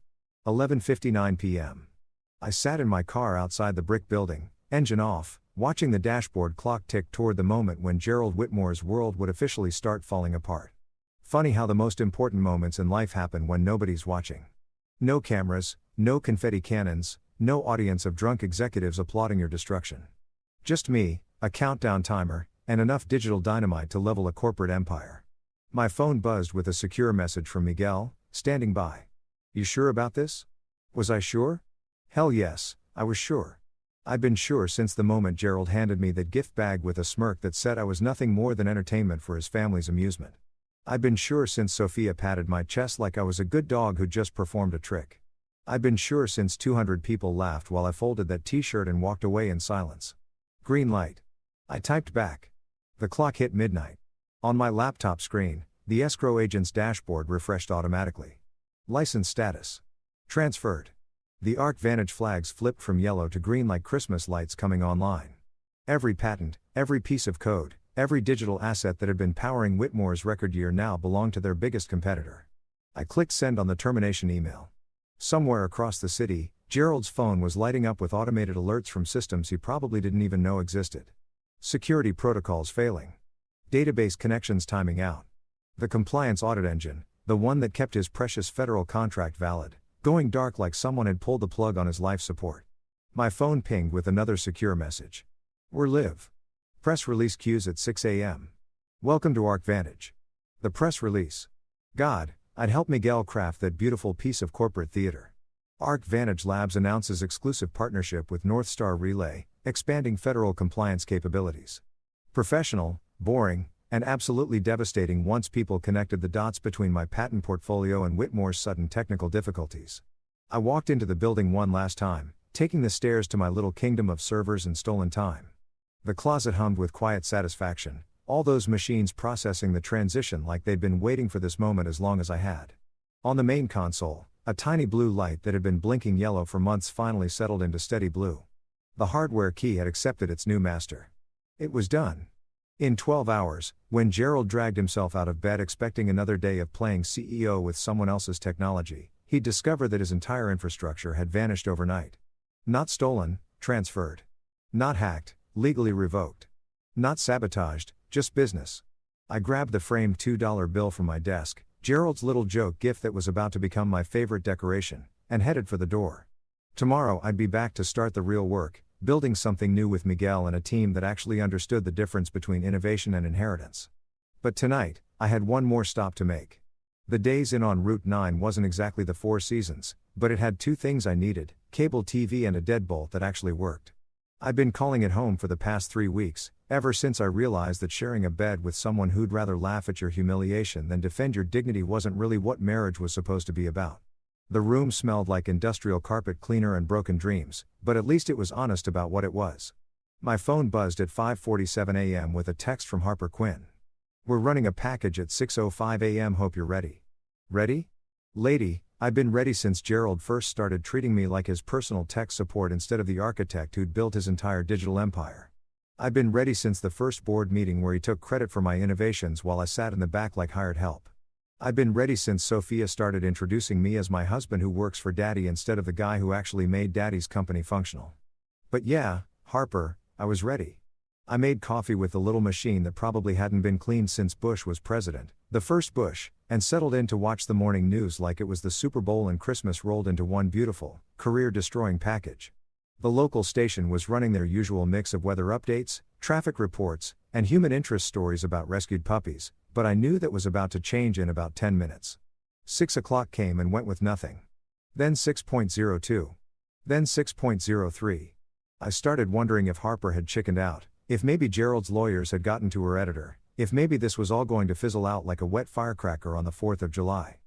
11:59 p.m. I sat in my car outside the brick building, engine off, watching the dashboard clock tick toward the moment when Gerald Whitmore's world would officially start falling apart. Funny how the most important moments in life happen when nobody's watching. No cameras, no confetti cannons, no audience of drunk executives applauding your destruction. Just me, a countdown timer, and enough digital dynamite to level a corporate empire. My phone buzzed with a secure message from Miguel, standing by. "You sure about this?" Was I sure? Hell yes, I was sure. I'd been sure since the moment Gerald handed me that gift bag with a smirk that said I was nothing more than entertainment for his family's amusement. I'd been sure since Sophia patted my chest like I was a good dog who'd just performed a trick. I'd been sure since 200 people laughed while I folded that t-shirt and walked away in silence. Green light. I typed back. The clock hit midnight. On my laptop screen, the escrow agent's dashboard refreshed automatically. License status. Transferred. The ARC Vantage flags flipped from yellow to green like Christmas lights coming online. Every patent, every piece of code, every digital asset that had been powering Whitmore's record year now belonged to their biggest competitor. I clicked send on the termination email. Somewhere across the city, Gerald's phone was lighting up with automated alerts from systems he probably didn't even know existed. Security protocols failing. Database connections timing out. The compliance audit engine, the one that kept his precious federal contract valid, going dark like someone had pulled the plug on his life support. My phone pinged with another secure message. We're live. Press release cues at 6 a.m. Welcome to ARC Vantage. The press release. God, I'd help Miguel craft that beautiful piece of corporate theater. ARC Vantage Labs announces exclusive partnership with North Star Relay, expanding federal compliance capabilities. Professional, boring, and absolutely devastating once people connected the dots between my patent portfolio and Whitmore's sudden technical difficulties. I walked into the building one last time, taking the stairs to my little kingdom of servers and stolen time. The closet hummed with quiet satisfaction, all those machines processing the transition like they'd been waiting for this moment as long as I had. On the main console, a tiny blue light that had been blinking yellow for months finally settled into steady blue. The hardware key had accepted its new master. It was done. In 12 hours, when Gerald dragged himself out of bed expecting another day of playing CEO with someone else's technology, he'd discover that his entire infrastructure had vanished overnight. Not stolen, transferred. Not hacked, legally revoked. Not sabotaged, just business. I grabbed the framed $2 bill from my desk, Gerald's little joke gift that was about to become my favorite decoration, and headed for the door. Tomorrow I'd be back to start the real work, building something new with Miguel and a team that actually understood the difference between innovation and inheritance. But tonight, I had one more stop to make. The Days Inn on Route 9 wasn't exactly the Four Seasons, but it had two things I needed, cable TV and a deadbolt that actually worked. I'd been calling it home for the past 3 weeks, ever since I realized that sharing a bed with someone who'd rather laugh at your humiliation than defend your dignity wasn't really what marriage was supposed to be about. The room smelled like industrial carpet cleaner and broken dreams, but at least it was honest about what it was. My phone buzzed at 5:47 a.m. with a text from Harper Quinn. We're running a package at 6:05 a.m. Hope you're ready. Ready? Lady, I've been ready since Gerald first started treating me like his personal tech support instead of the architect who'd built his entire digital empire. I've been ready since the first board meeting where he took credit for my innovations while I sat in the back like hired help. I've been ready since Sophia started introducing me as my husband who works for Daddy instead of the guy who actually made Daddy's company functional. But yeah, Harper, I was ready. I made coffee with the little machine that probably hadn't been cleaned since Bush was president, the first Bush, and settled in to watch the morning news like it was the Super Bowl and Christmas rolled into one beautiful, career-destroying package. The local station was running their usual mix of weather updates, traffic reports, and human interest stories about rescued puppies, but I knew that was about to change in about 10 minutes. 6 o'clock came and went with nothing. Then 6.02. Then 6.03. I started wondering if Harper had chickened out, if maybe Gerald's lawyers had gotten to her editor, if maybe this was all going to fizzle out like a wet firecracker on the 4th of July.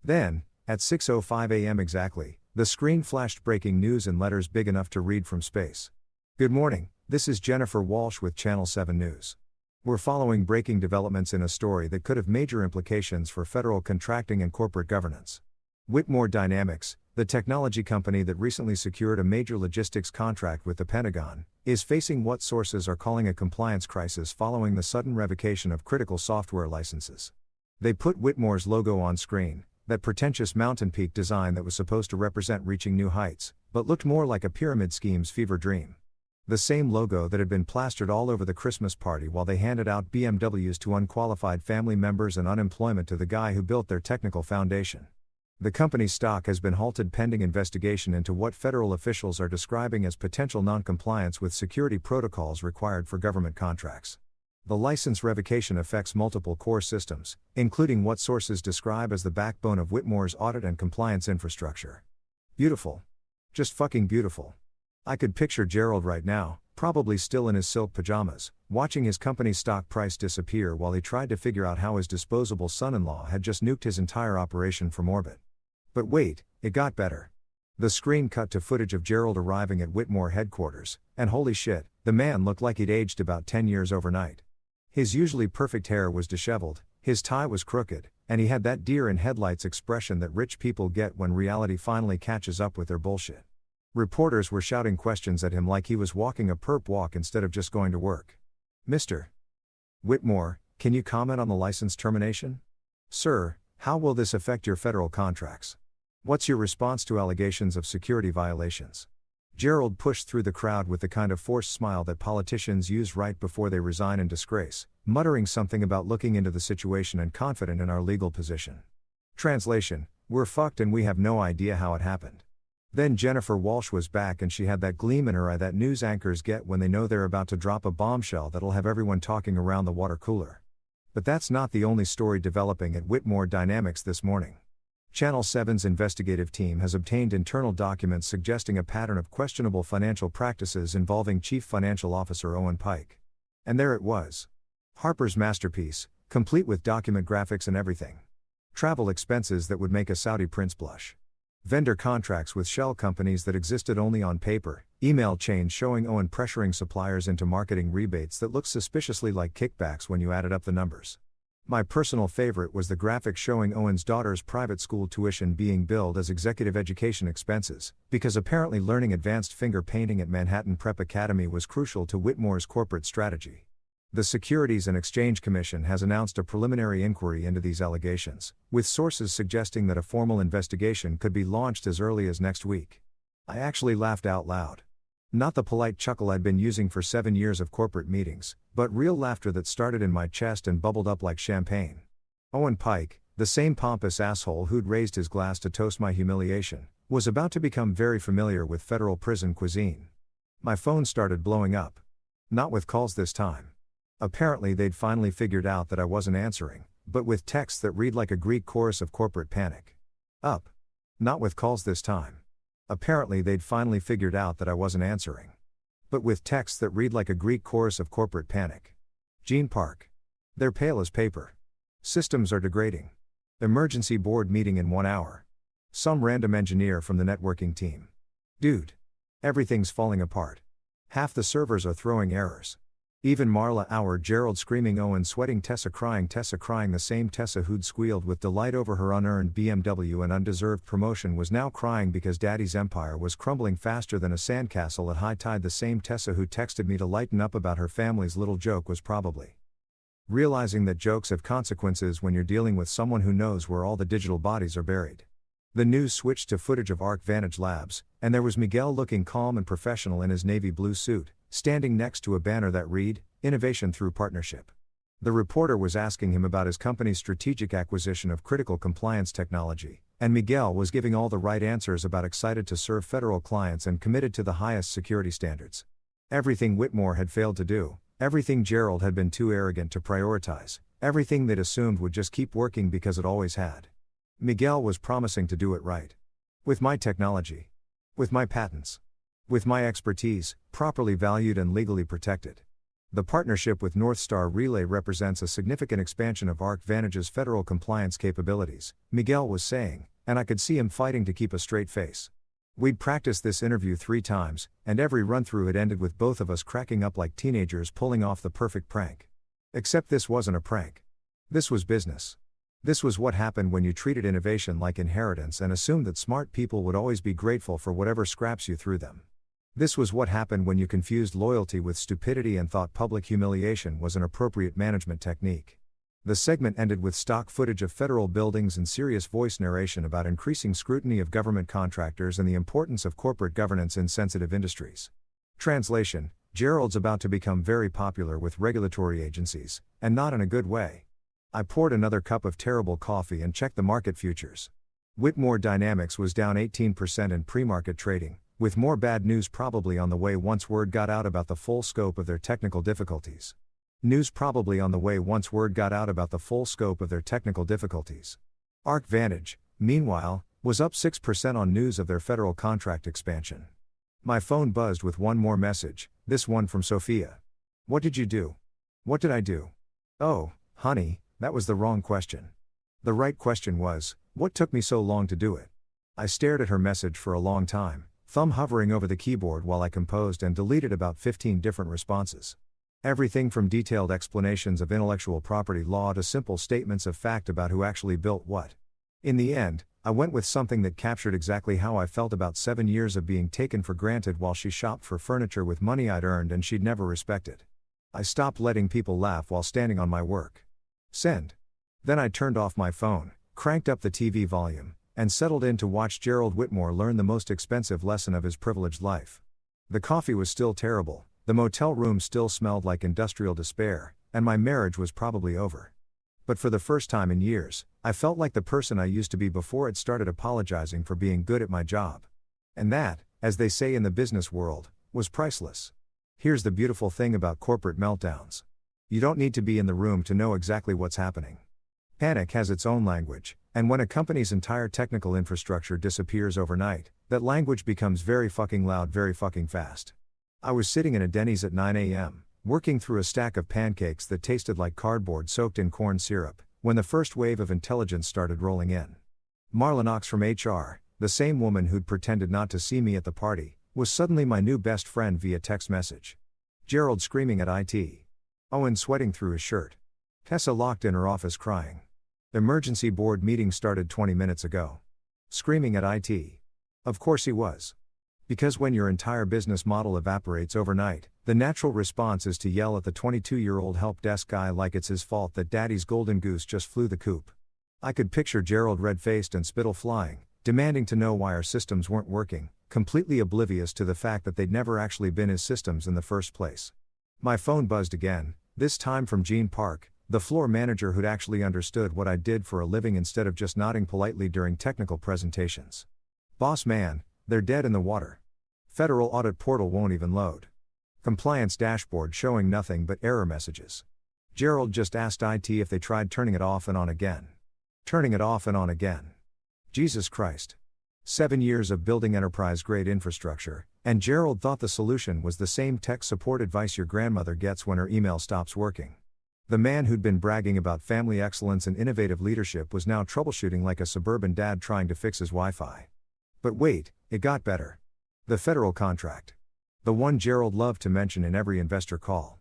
Then, at 6:05 a.m. exactly, the screen flashed breaking news in letters big enough to read from space. Good morning, this is Jennifer Walsh with Channel 7 News. We're following breaking developments in a story that could have major implications for federal contracting and corporate governance. Whitmore Dynamics, the technology company that recently secured a major logistics contract with the Pentagon, is facing what sources are calling a compliance crisis following the sudden revocation of critical software licenses. They put Whitmore's logo on screen, that pretentious mountain peak design that was supposed to represent reaching new heights, but looked more like a pyramid scheme's fever dream. The same logo that had been plastered all over the Christmas party while they handed out BMWs to unqualified family members and unemployment to the guy who built their technical foundation. The company's stock has been halted pending investigation into what federal officials are describing as potential non-compliance with security protocols required for government contracts. The license revocation affects multiple core systems, including what sources describe as the backbone of Whitmore's audit and compliance infrastructure. Beautiful. Just fucking beautiful. I could picture Gerald right now, probably still in his silk pajamas, watching his company's stock price disappear while he tried to figure out how his disposable son-in-law had just nuked his entire operation from orbit. But wait, it got better. The screen cut to footage of Gerald arriving at Whitmore headquarters, and holy shit, the man looked like he'd aged about 10 years overnight. His usually perfect hair was disheveled, his tie was crooked, and he had that deer in headlights expression that rich people get when reality finally catches up with their bullshit. Reporters were shouting questions at him like he was walking a perp walk instead of just going to work. Mr. Whitmore, can you comment on the license termination? Sir, how will this affect your federal contracts? What's your response to allegations of security violations? Gerald pushed through the crowd with the kind of forced smile that politicians use right before they resign in disgrace, muttering something about looking into the situation and confident in our legal position. Translation: we're fucked and we have no idea how it happened. Then Jennifer Walsh was back and she had that gleam in her eye that news anchors get when they know they're about to drop a bombshell that'll have everyone talking around the water cooler. But that's not the only story developing at Whitmore Dynamics this morning. Channel 7's investigative team has obtained internal documents suggesting a pattern of questionable financial practices involving Chief Financial Officer Owen Pike. And there it was. Harper's masterpiece, complete with document graphics and everything. Travel expenses that would make a Saudi prince blush. Vendor contracts with shell companies that existed only on paper, email chains showing Owen pressuring suppliers into marketing rebates that looked suspiciously like kickbacks when you added up the numbers. My personal favorite was the graphic showing Owen's daughter's private school tuition being billed as executive education expenses, because apparently learning advanced finger painting at Manhattan Prep Academy was crucial to Whitmore's corporate strategy. The Securities and Exchange Commission has announced a preliminary inquiry into these allegations, with sources suggesting that a formal investigation could be launched as early as next week. I actually laughed out loud. Not the polite chuckle I'd been using for 7 years of corporate meetings, but real laughter that started in my chest and bubbled up like champagne. Owen Pike, the same pompous asshole who'd raised his glass to toast my humiliation, was about to become very familiar with federal prison cuisine. My phone started blowing up. Not with calls this time. Apparently they'd finally figured out that I wasn't answering, but with texts that read like a Greek chorus of corporate panic. Up. Not with calls this time. Apparently they'd finally figured out that I wasn't answering. But with texts that read like a Greek chorus of corporate panic. Gene Park. They're pale as paper. Systems are degrading. Emergency board meeting in 1 hour. Some random engineer from the networking team. Dude. Everything's falling apart. Half the servers are throwing errors. Even Marla Auer, Gerald screaming, Owen sweating, Tessa crying, the same Tessa who'd squealed with delight over her unearned BMW and undeserved promotion was now crying because Daddy's empire was crumbling faster than a sandcastle at high tide. The same Tessa who texted me to lighten up about her family's little joke was probably realizing that jokes have consequences when you're dealing with someone who knows where all the digital bodies are buried. The news switched to footage of Arc Vantage Labs, and there was Miguel looking calm and professional in his navy blue suit, standing next to a banner that read, "Innovation through Partnership." The reporter was asking him about his company's strategic acquisition of critical compliance technology, and Miguel was giving all the right answers about excited to serve federal clients and committed to the highest security standards. Everything Whitmore had failed to do, everything Gerald had been too arrogant to prioritize, everything they'd assumed would just keep working because it always had. Miguel was promising to do it right. With my technology. With my patents. With my expertise, properly valued and legally protected. The partnership with Northstar Relay represents a significant expansion of Arc Vantage's federal compliance capabilities, Miguel was saying, and I could see him fighting to keep a straight face. We'd practiced this interview 3 times, and every run-through had ended with both of us cracking up like teenagers pulling off the perfect prank. Except this wasn't a prank. This was business. This was what happened when you treated innovation like inheritance and assumed that smart people would always be grateful for whatever scraps you threw them. This was what happened when you confused loyalty with stupidity and thought public humiliation was an appropriate management technique. The segment ended with stock footage of federal buildings and serious voice narration about increasing scrutiny of government contractors and the importance of corporate governance in sensitive industries. Translation: Gerald's about to become very popular with regulatory agencies, and not in a good way. I poured another cup of terrible coffee and checked the market futures. Whitmore Dynamics was down 18% in pre-market trading, with more bad news probably on the way once word got out about the full scope of their technical difficulties. Arc Vantage, meanwhile, was up 6% on news of their federal contract expansion. My phone buzzed with one more message, this one from Sophia. What did you do? What did I do? Oh, honey, that was the wrong question. The right question was, what took me so long to do it? I stared at her message for a long time, thumb hovering over the keyboard while I composed and deleted about 15 different responses. Everything from detailed explanations of intellectual property law to simple statements of fact about who actually built what. In the end, I went with something that captured exactly how I felt about 7 years of being taken for granted while she shopped for furniture with money I'd earned and she'd never respected. I stopped letting people laugh while standing on my work. Send. Then I turned off my phone, cranked up the TV volume, and settled in to watch Gerald Whitmore learn the most expensive lesson of his privileged life. The coffee was still terrible, the motel room still smelled like industrial despair, and my marriage was probably over. But for the first time in years, I felt like the person I used to be before it started apologizing for being good at my job. And that, as they say in the business world, was priceless. Here's the beautiful thing about corporate meltdowns. You don't need to be in the room to know exactly what's happening. Panic has its own language, and when a company's entire technical infrastructure disappears overnight, that language becomes very fucking loud very fucking fast. I was sitting in a Denny's at 9 a.m., working through a stack of pancakes that tasted like cardboard soaked in corn syrup, when the first wave of intelligence started rolling in. Marla Knox from HR, the same woman who'd pretended not to see me at the party, was suddenly my new best friend via text message. Gerald screaming at IT. Owen sweating through his shirt. Tessa locked in her office crying. Emergency board meeting started 20 minutes ago. Screaming at IT. Of course he was. Because when your entire business model evaporates overnight, the natural response is to yell at the 22-year-old help desk guy like it's his fault that daddy's golden goose just flew the coop. I could picture Gerald red-faced and spittle flying, demanding to know why our systems weren't working, completely oblivious to the fact that they'd never actually been his systems in the first place. My phone buzzed again, this time from Gene Park, the floor manager who'd actually understood what I did for a living instead of just nodding politely during technical presentations. Boss man, they're dead in the water. Federal audit portal won't even load. Compliance dashboard showing nothing but error messages. Gerald just asked IT if they tried turning it off and on again. Turning it off and on again. Jesus Christ. 7 years of building enterprise-grade infrastructure, and Gerald thought the solution was the same tech support advice your grandmother gets when her email stops working. The man who'd been bragging about family excellence and innovative leadership was now troubleshooting like a suburban dad trying to fix his Wi-Fi. But wait, it got better. The federal contract. The one Gerald loved to mention in every investor call.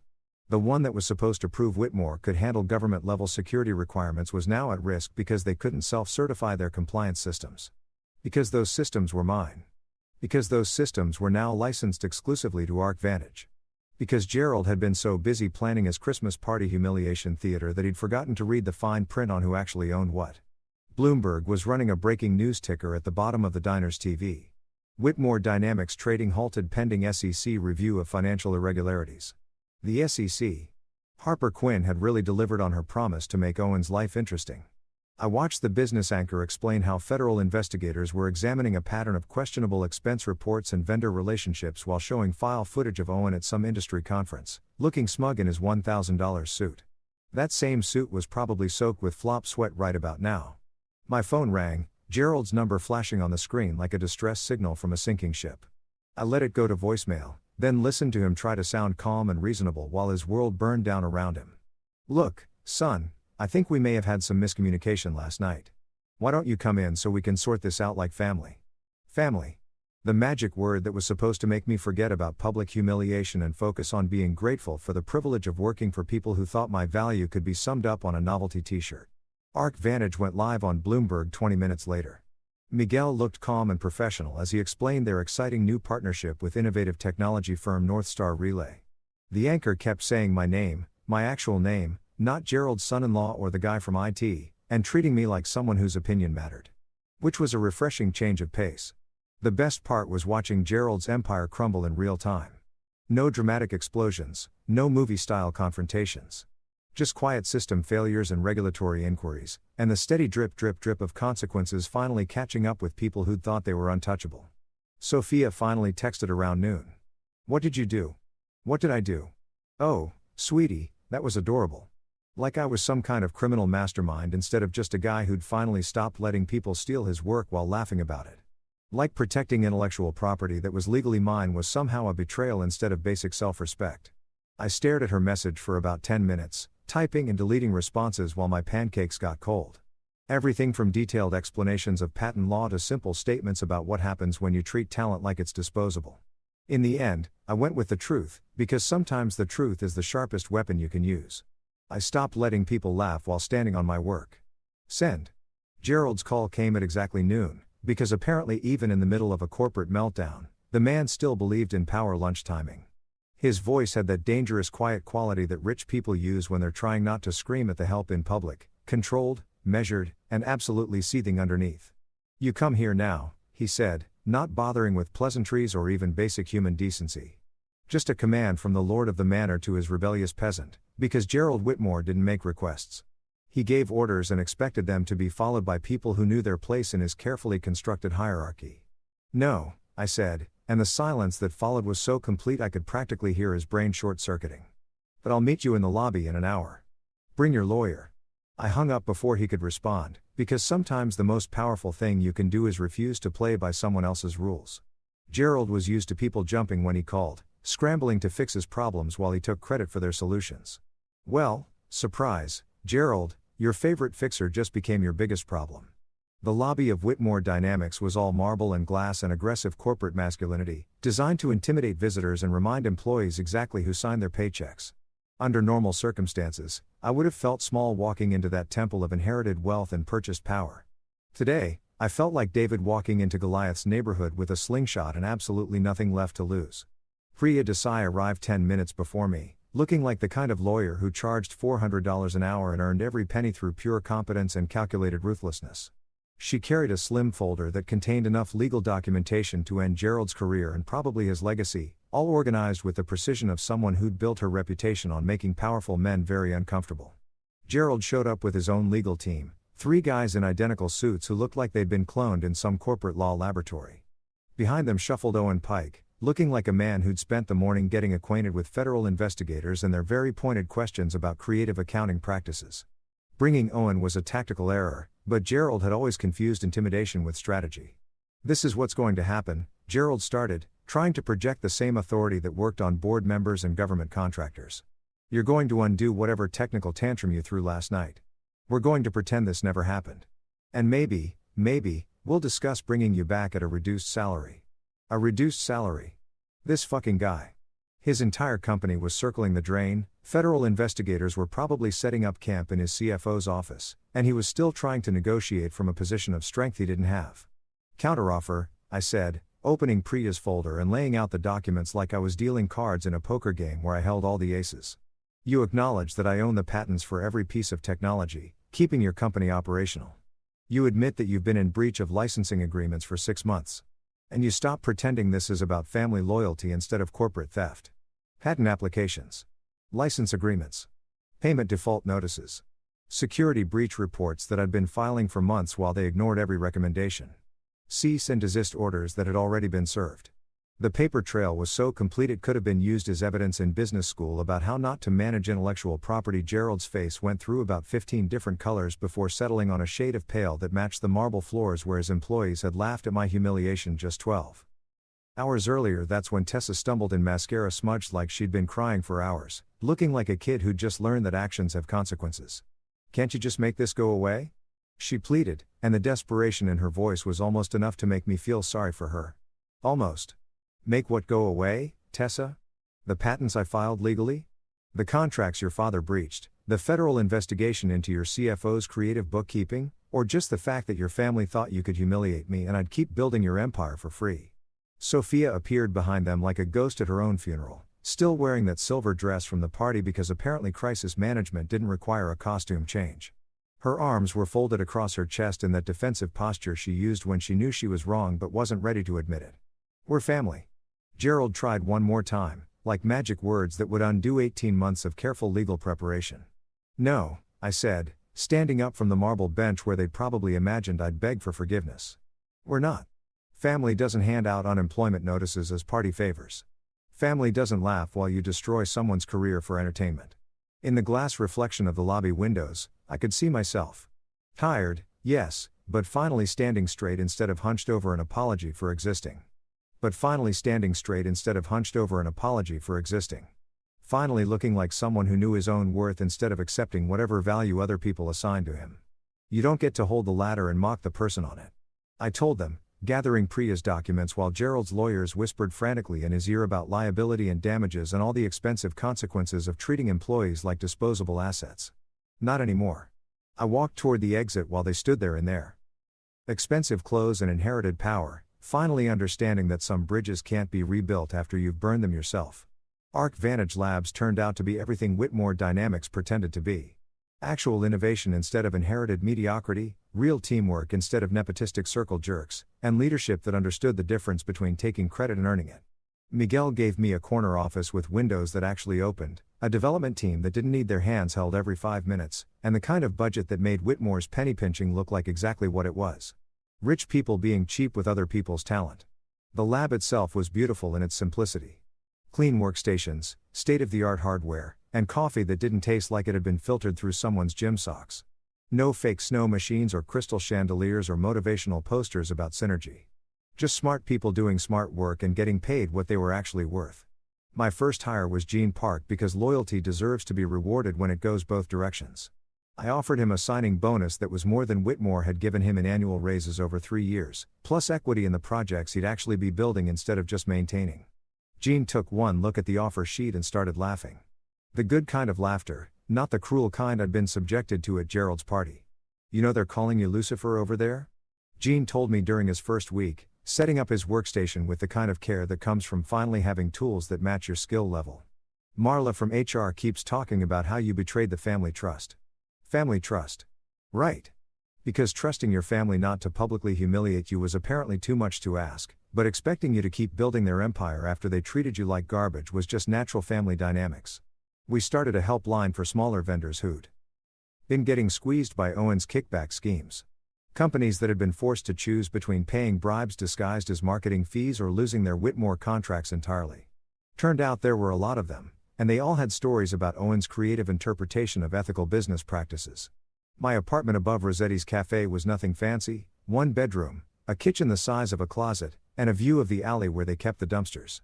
The one that was supposed to prove Whitmore could handle government-level security requirements was now at risk because they couldn't self-certify their compliance systems. Because those systems were mine. Because those systems were now licensed exclusively to Arc Vantage. Because Gerald had been so busy planning his Christmas party humiliation theater that he'd forgotten to read the fine print on who actually owned what. Bloomberg was running a breaking news ticker at the bottom of the diner's TV. Whitmore Dynamics trading halted pending SEC review of financial irregularities. The SEC. Harper Quinn had really delivered on her promise to make Owen's life interesting. I watched the business anchor explain how federal investigators were examining a pattern of questionable expense reports and vendor relationships while showing file footage of Owen at some industry conference, looking smug in his $1,000 suit. That same suit was probably soaked with flop sweat right about now. My phone rang, Gerald's number flashing on the screen like a distress signal from a sinking ship. I let it go to voicemail, then listened to him try to sound calm and reasonable while his world burned down around him. Look, son, I think we may have had some miscommunication last night. Why don't you come in so we can sort this out like family? Family. The magic word that was supposed to make me forget about public humiliation and focus on being grateful for the privilege of working for people who thought my value could be summed up on a novelty t-shirt. Arc Vantage went live on Bloomberg 20 minutes later. Miguel looked calm and professional as he explained their exciting new partnership with innovative technology firm Northstar Relay. The anchor kept saying my name, my actual name, not Gerald's son-in-law or the guy from IT, and treating me like someone whose opinion mattered. Which was a refreshing change of pace. The best part was watching Gerald's empire crumble in real time. No dramatic explosions, no movie-style confrontations. Just quiet system failures and regulatory inquiries, and the steady drip of consequences finally catching up with people who'd thought they were untouchable. Sophia finally texted around noon. "What did you do?" "What did I do?" "Oh, sweetie, that was adorable." Like I was some kind of criminal mastermind instead of just a guy who'd finally stopped letting people steal his work while laughing about it. Like protecting intellectual property that was legally mine was somehow a betrayal instead of basic self-respect. I stared at her message for about 10 minutes, typing and deleting responses while my pancakes got cold. Everything from detailed explanations of patent law to simple statements about what happens when you treat talent like it's disposable. In the end, I went with the truth, because sometimes the truth is the sharpest weapon you can use. I stopped letting people laugh while standing on my work. Send. Gerald's call came at exactly noon, because apparently even in the middle of a corporate meltdown, the man still believed in power lunch timing. His voice had that dangerous quiet quality that rich people use when they're trying not to scream at the help in public, controlled, measured, and absolutely seething underneath. "You come here now," he said, not bothering with pleasantries or even basic human decency. Just a command from the lord of the manor to his rebellious peasant, because Gerald Whitmore didn't make requests. He gave orders and expected them to be followed by people who knew their place in his carefully constructed hierarchy. "No," I said, and the silence that followed was so complete I could practically hear his brain short-circuiting. "But I'll meet you in the lobby in an hour. Bring your lawyer." I hung up before he could respond, because sometimes the most powerful thing you can do is refuse to play by someone else's rules. Gerald was used to people jumping when he called, scrambling to fix his problems while he took credit for their solutions. Well, surprise, Gerald, your favorite fixer just became your biggest problem. The lobby of Whitmore Dynamics was all marble and glass and aggressive corporate masculinity, designed to intimidate visitors and remind employees exactly who signed their paychecks. Under normal circumstances, I would have felt small walking into that temple of inherited wealth and purchased power. Today, I felt like David walking into Goliath's neighborhood with a slingshot and absolutely nothing left to lose. Priya Desai arrived 10 minutes before me, looking like the kind of lawyer who charged $400 an hour and earned every penny through pure competence and calculated ruthlessness. She carried a slim folder that contained enough legal documentation to end Gerald's career and probably his legacy, all organized with the precision of someone who'd built her reputation on making powerful men very uncomfortable. Gerald showed up with his own legal team, 3 guys in identical suits who looked like they'd been cloned in some corporate law laboratory. Behind them shuffled Owen Pike, looking like a man who'd spent the morning getting acquainted with federal investigators and their very pointed questions about creative accounting practices. Bringing Owen was a tactical error, but Gerald had always confused intimidation with strategy. "This is what's going to happen," Gerald started, trying to project the same authority that worked on board members and government contractors. "You're going to undo whatever technical tantrum you threw last night. We're going to pretend this never happened. And maybe, we'll discuss bringing you back at a reduced salary." A reduced salary. This fucking guy. His entire company was circling the drain, federal investigators were probably setting up camp in his CFO's office, and he was still trying to negotiate from a position of strength he didn't have. "Counteroffer," I said, opening Priya's folder and laying out the documents like I was dealing cards in a poker game where I held all the aces. "You acknowledge that I own the patents for every piece of technology, keeping your company operational. You admit that you've been in breach of licensing agreements for 6 months. And you stop pretending this is about family loyalty instead of corporate theft. Patent applications. License agreements. Payment default notices. Security breach reports that I'd been filing for months while they ignored every recommendation. Cease and desist orders that had already been served." The paper trail was so complete it could have been used as evidence in business school about how not to manage intellectual property. Gerald's face went through about 15 different colors before settling on a shade of pale that matched the marble floors where his employees had laughed at my humiliation just 12 hours earlier. That's when Tessa stumbled in mascara smudged like she'd been crying for hours, looking like a kid who'd just learned that actions have consequences. "Can't you just make this go away?" she pleaded, and the desperation in her voice was almost enough to make me feel sorry for her. Almost. Make what go away, Tessa? The patents I filed legally? The contracts your father breached? The federal investigation into your CFO's creative bookkeeping? Or just the fact that your family thought you could humiliate me and I'd keep building your empire for free? Sophia appeared behind them like a ghost at her own funeral, still wearing that silver dress from the party because apparently crisis management didn't require a costume change. Her arms were folded across her chest in that defensive posture she used when she knew she was wrong but wasn't ready to admit it. We're family. Gerald tried one more time, like magic words that would undo 18 months of careful legal preparation. No, I said, standing up from the marble bench where they'd probably imagined I'd beg for forgiveness. We're not. Family doesn't hand out unemployment notices as party favors. Family doesn't laugh while you destroy someone's career for entertainment. In the glass reflection of the lobby windows, I could see myself. Tired, yes, but finally standing straight instead of hunched over an apology for existing. Finally looking like someone who knew his own worth instead of accepting whatever value other people assigned to him. You don't get to hold the ladder and mock the person on it. I told them, gathering Priya's documents while Gerald's lawyers whispered frantically in his ear about liability and damages and all the expensive consequences of treating employees like disposable assets. Not anymore. I walked toward the exit while they stood there in their expensive clothes and inherited power, finally understanding that some bridges can't be rebuilt after you've burned them yourself. Arc Vantage Labs turned out to be everything Whitmore Dynamics pretended to be. Actual innovation instead of inherited mediocrity, real teamwork instead of nepotistic circle jerks, and leadership that understood the difference between taking credit and earning it. Miguel gave me a corner office with windows that actually opened, a development team that didn't need their hands held every 5 minutes, and the kind of budget that made Whitmore's penny pinching look like exactly what it was. Rich people being cheap with other people's talent. The lab itself was beautiful in its simplicity. Clean workstations, state-of-the-art hardware, and coffee that didn't taste like it had been filtered through someone's gym socks. No fake snow machines or crystal chandeliers or motivational posters about synergy. Just smart people doing smart work and getting paid what they were actually worth. My first hire was Gene Park because loyalty deserves to be rewarded when it goes both directions. I offered him a signing bonus that was more than Whitmore had given him in annual raises over 3 years, plus equity in the projects he'd actually be building instead of just maintaining. Gene took one look at the offer sheet and started laughing. The good kind of laughter, not the cruel kind I'd been subjected to at Gerald's party. You know they're calling you Lucifer over there? Gene told me during his first week, setting up his workstation with the kind of care that comes from finally having tools that match your skill level. Marla from HR keeps talking about how you betrayed the family trust. Family trust. Right. Because trusting your family not to publicly humiliate you was apparently too much to ask, but expecting you to keep building their empire after they treated you like garbage was just natural family dynamics. We started a helpline for smaller vendors who'd been getting squeezed by Owen's kickback schemes. Companies that had been forced to choose between paying bribes disguised as marketing fees or losing their Whitmore contracts entirely. Turned out there were a lot of them, and they all had stories about Owen's creative interpretation of ethical business practices. My apartment above Rossetti's cafe was nothing fancy, 1 bedroom, a kitchen the size of a closet, and a view of the alley where they kept the dumpsters.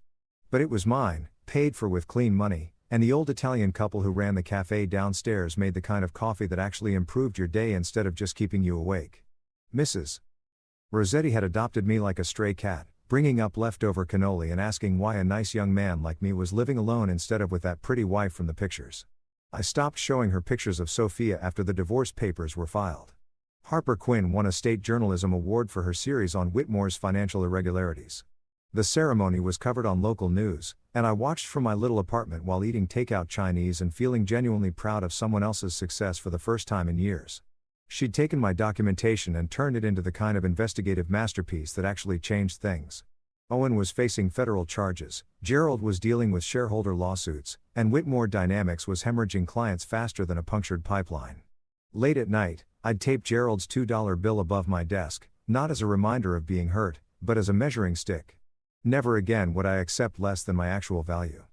But it was mine, paid for with clean money, and the old Italian couple who ran the cafe downstairs made the kind of coffee that actually improved your day instead of just keeping you awake. Mrs. Rossetti had adopted me like a stray cat, bringing up leftover cannoli and asking why a nice young man like me was living alone instead of with that pretty wife from the pictures. I stopped showing her pictures of Sophia after the divorce papers were filed. Harper Quinn won a state journalism award for her series on Whitmore's financial irregularities. The ceremony was covered on local news, and I watched from my little apartment while eating takeout Chinese and feeling genuinely proud of someone else's success for the first time in years. She'd taken my documentation and turned it into the kind of investigative masterpiece that actually changed things. Owen was facing federal charges, Gerald was dealing with shareholder lawsuits, and Whitmore Dynamics was hemorrhaging clients faster than a punctured pipeline. Late at night, I'd tape Gerald's $2 bill above my desk, not as a reminder of being hurt, but as a measuring stick. Never again would I accept less than my actual value.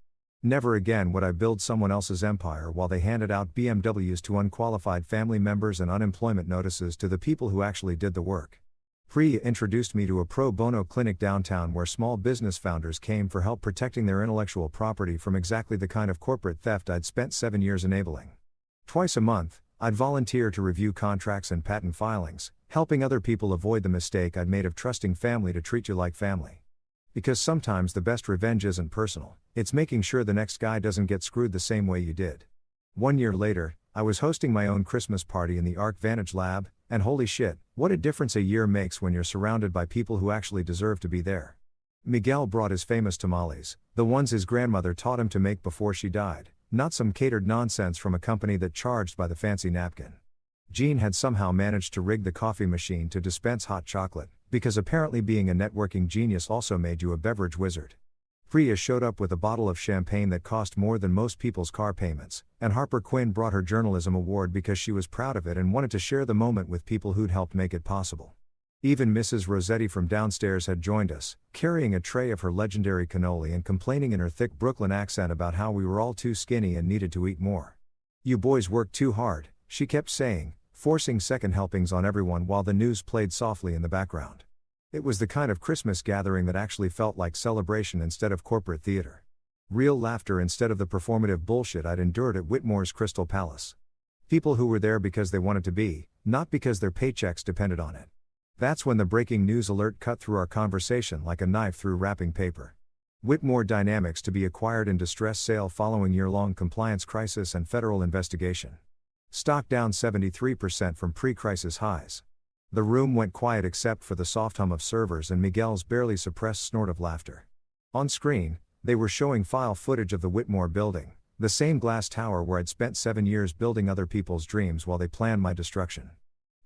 Never again would I build someone else's empire while they handed out BMWs to unqualified family members and unemployment notices to the people who actually did the work. Priya introduced me to a pro bono clinic downtown where small business founders came for help protecting their intellectual property from exactly the kind of corporate theft I'd spent 7 years enabling. Twice a month, I'd volunteer to review contracts and patent filings, helping other people avoid the mistake I'd made of trusting family to treat you like family. Because sometimes the best revenge isn't personal, it's making sure the next guy doesn't get screwed the same way you did. 1 year later, I was hosting my own Christmas party in the ARC Vantage Lab, and holy shit, what a difference a year makes when you're surrounded by people who actually deserve to be there. Miguel brought his famous tamales, the ones his grandmother taught him to make before she died, not some catered nonsense from a company that charged by the fancy napkin. Jean had somehow managed to rig the coffee machine to dispense hot chocolate, because apparently being a networking genius also made you a beverage wizard. Priya showed up with a bottle of champagne that cost more than most people's car payments, and Harper Quinn brought her journalism award because she was proud of it and wanted to share the moment with people who'd helped make it possible. Even Mrs. Rossetti from downstairs had joined us, carrying a tray of her legendary cannoli and complaining in her thick Brooklyn accent about how we were all too skinny and needed to eat more. "You boys work too hard," she kept saying, forcing second helpings on everyone while the news played softly in the background. It was the kind of Christmas gathering that actually felt like celebration instead of corporate theater. Real laughter instead of the performative bullshit I'd endured at Whitmore's Crystal Palace. People who were there because they wanted to be, not because their paychecks depended on it. That's when the breaking news alert cut through our conversation like a knife through wrapping paper. Whitmore Dynamics to be acquired in distress sale following year-long compliance crisis and federal investigation. Stock down 73% from pre-crisis highs. The room went quiet except for the soft hum of servers and Miguel's barely suppressed snort of laughter. On screen, they were showing file footage of the Whitmore building, the same glass tower where I'd spent 7 years building other people's dreams while they planned my destruction.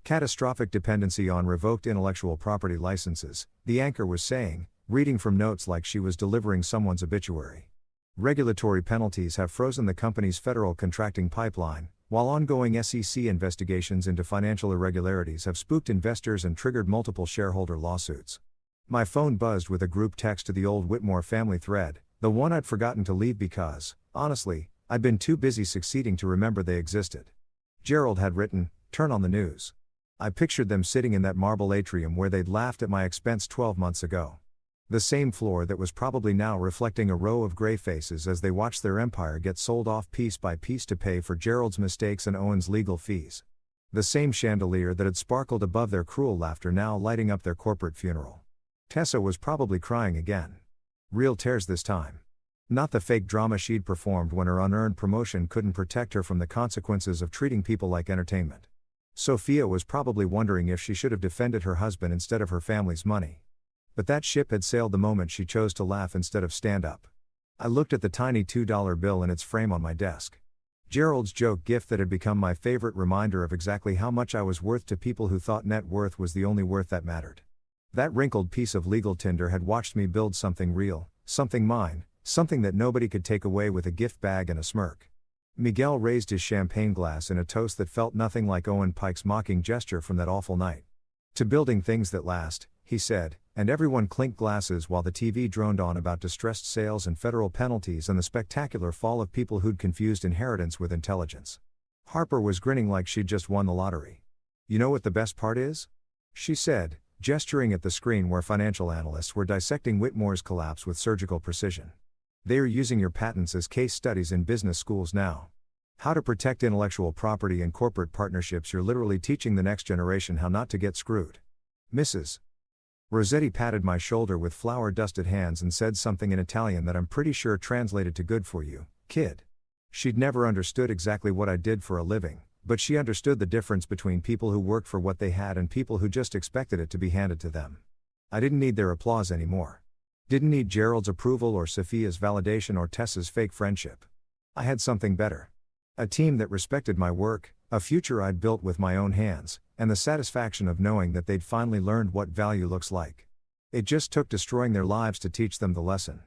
Catastrophic dependency on revoked intellectual property licenses, the anchor was saying, reading from notes like she was delivering someone's obituary. Regulatory penalties have frozen the company's federal contracting pipeline, while ongoing SEC investigations into financial irregularities have spooked investors and triggered multiple shareholder lawsuits. My phone buzzed with a group text to the old Whitmore family thread, the one I'd forgotten to leave because, honestly, I'd been too busy succeeding to remember they existed. Gerald had written, "Turn on the news." I pictured them sitting in that marble atrium where they'd laughed at my expense 12 months ago. The same floor that was probably now reflecting a row of gray faces as they watched their empire get sold off piece by piece to pay for Gerald's mistakes and Owen's legal fees. The same chandelier that had sparkled above their cruel laughter now lighting up their corporate funeral. Tessa was probably crying again. Real tears this time. Not the fake drama she'd performed when her unearned promotion couldn't protect her from the consequences of treating people like entertainment. Sophia was probably wondering if she should have defended her husband instead of her family's money. But that ship had sailed the moment she chose to laugh instead of stand up. I looked at the tiny $2 bill in its frame on my desk. Gerald's joke gift that had become my favorite reminder of exactly how much I was worth to people who thought net worth was the only worth that mattered. That wrinkled piece of legal tinder had watched me build something real, something mine, something that nobody could take away with a gift bag and a smirk. Miguel raised his champagne glass in a toast that felt nothing like Owen Pike's mocking gesture from that awful night. "To building things that last," he said, and everyone clinked glasses while the TV droned on about distressed sales and federal penalties and the spectacular fall of people who'd confused inheritance with intelligence. Harper was grinning like she'd just won the lottery. "You know what the best part is?" she said, gesturing at the screen where financial analysts were dissecting Whitmore's collapse with surgical precision. "They are using your patents as case studies in business schools now. How to protect intellectual property and corporate partnerships. You're literally teaching the next generation how not to get screwed." Mrs. Rossetti patted my shoulder with flour-dusted hands and said something in Italian that I'm pretty sure translated to "good for you, kid." She'd never understood exactly what I did for a living, but she understood the difference between people who worked for what they had and people who just expected it to be handed to them. I didn't need their applause anymore. Didn't need Gerald's approval or Sophia's validation or Tessa's fake friendship. I had something better. A team that respected my work, a future I'd built with my own hands, and the satisfaction of knowing that they'd finally learned what value looks like. It just took destroying their lives to teach them the lesson.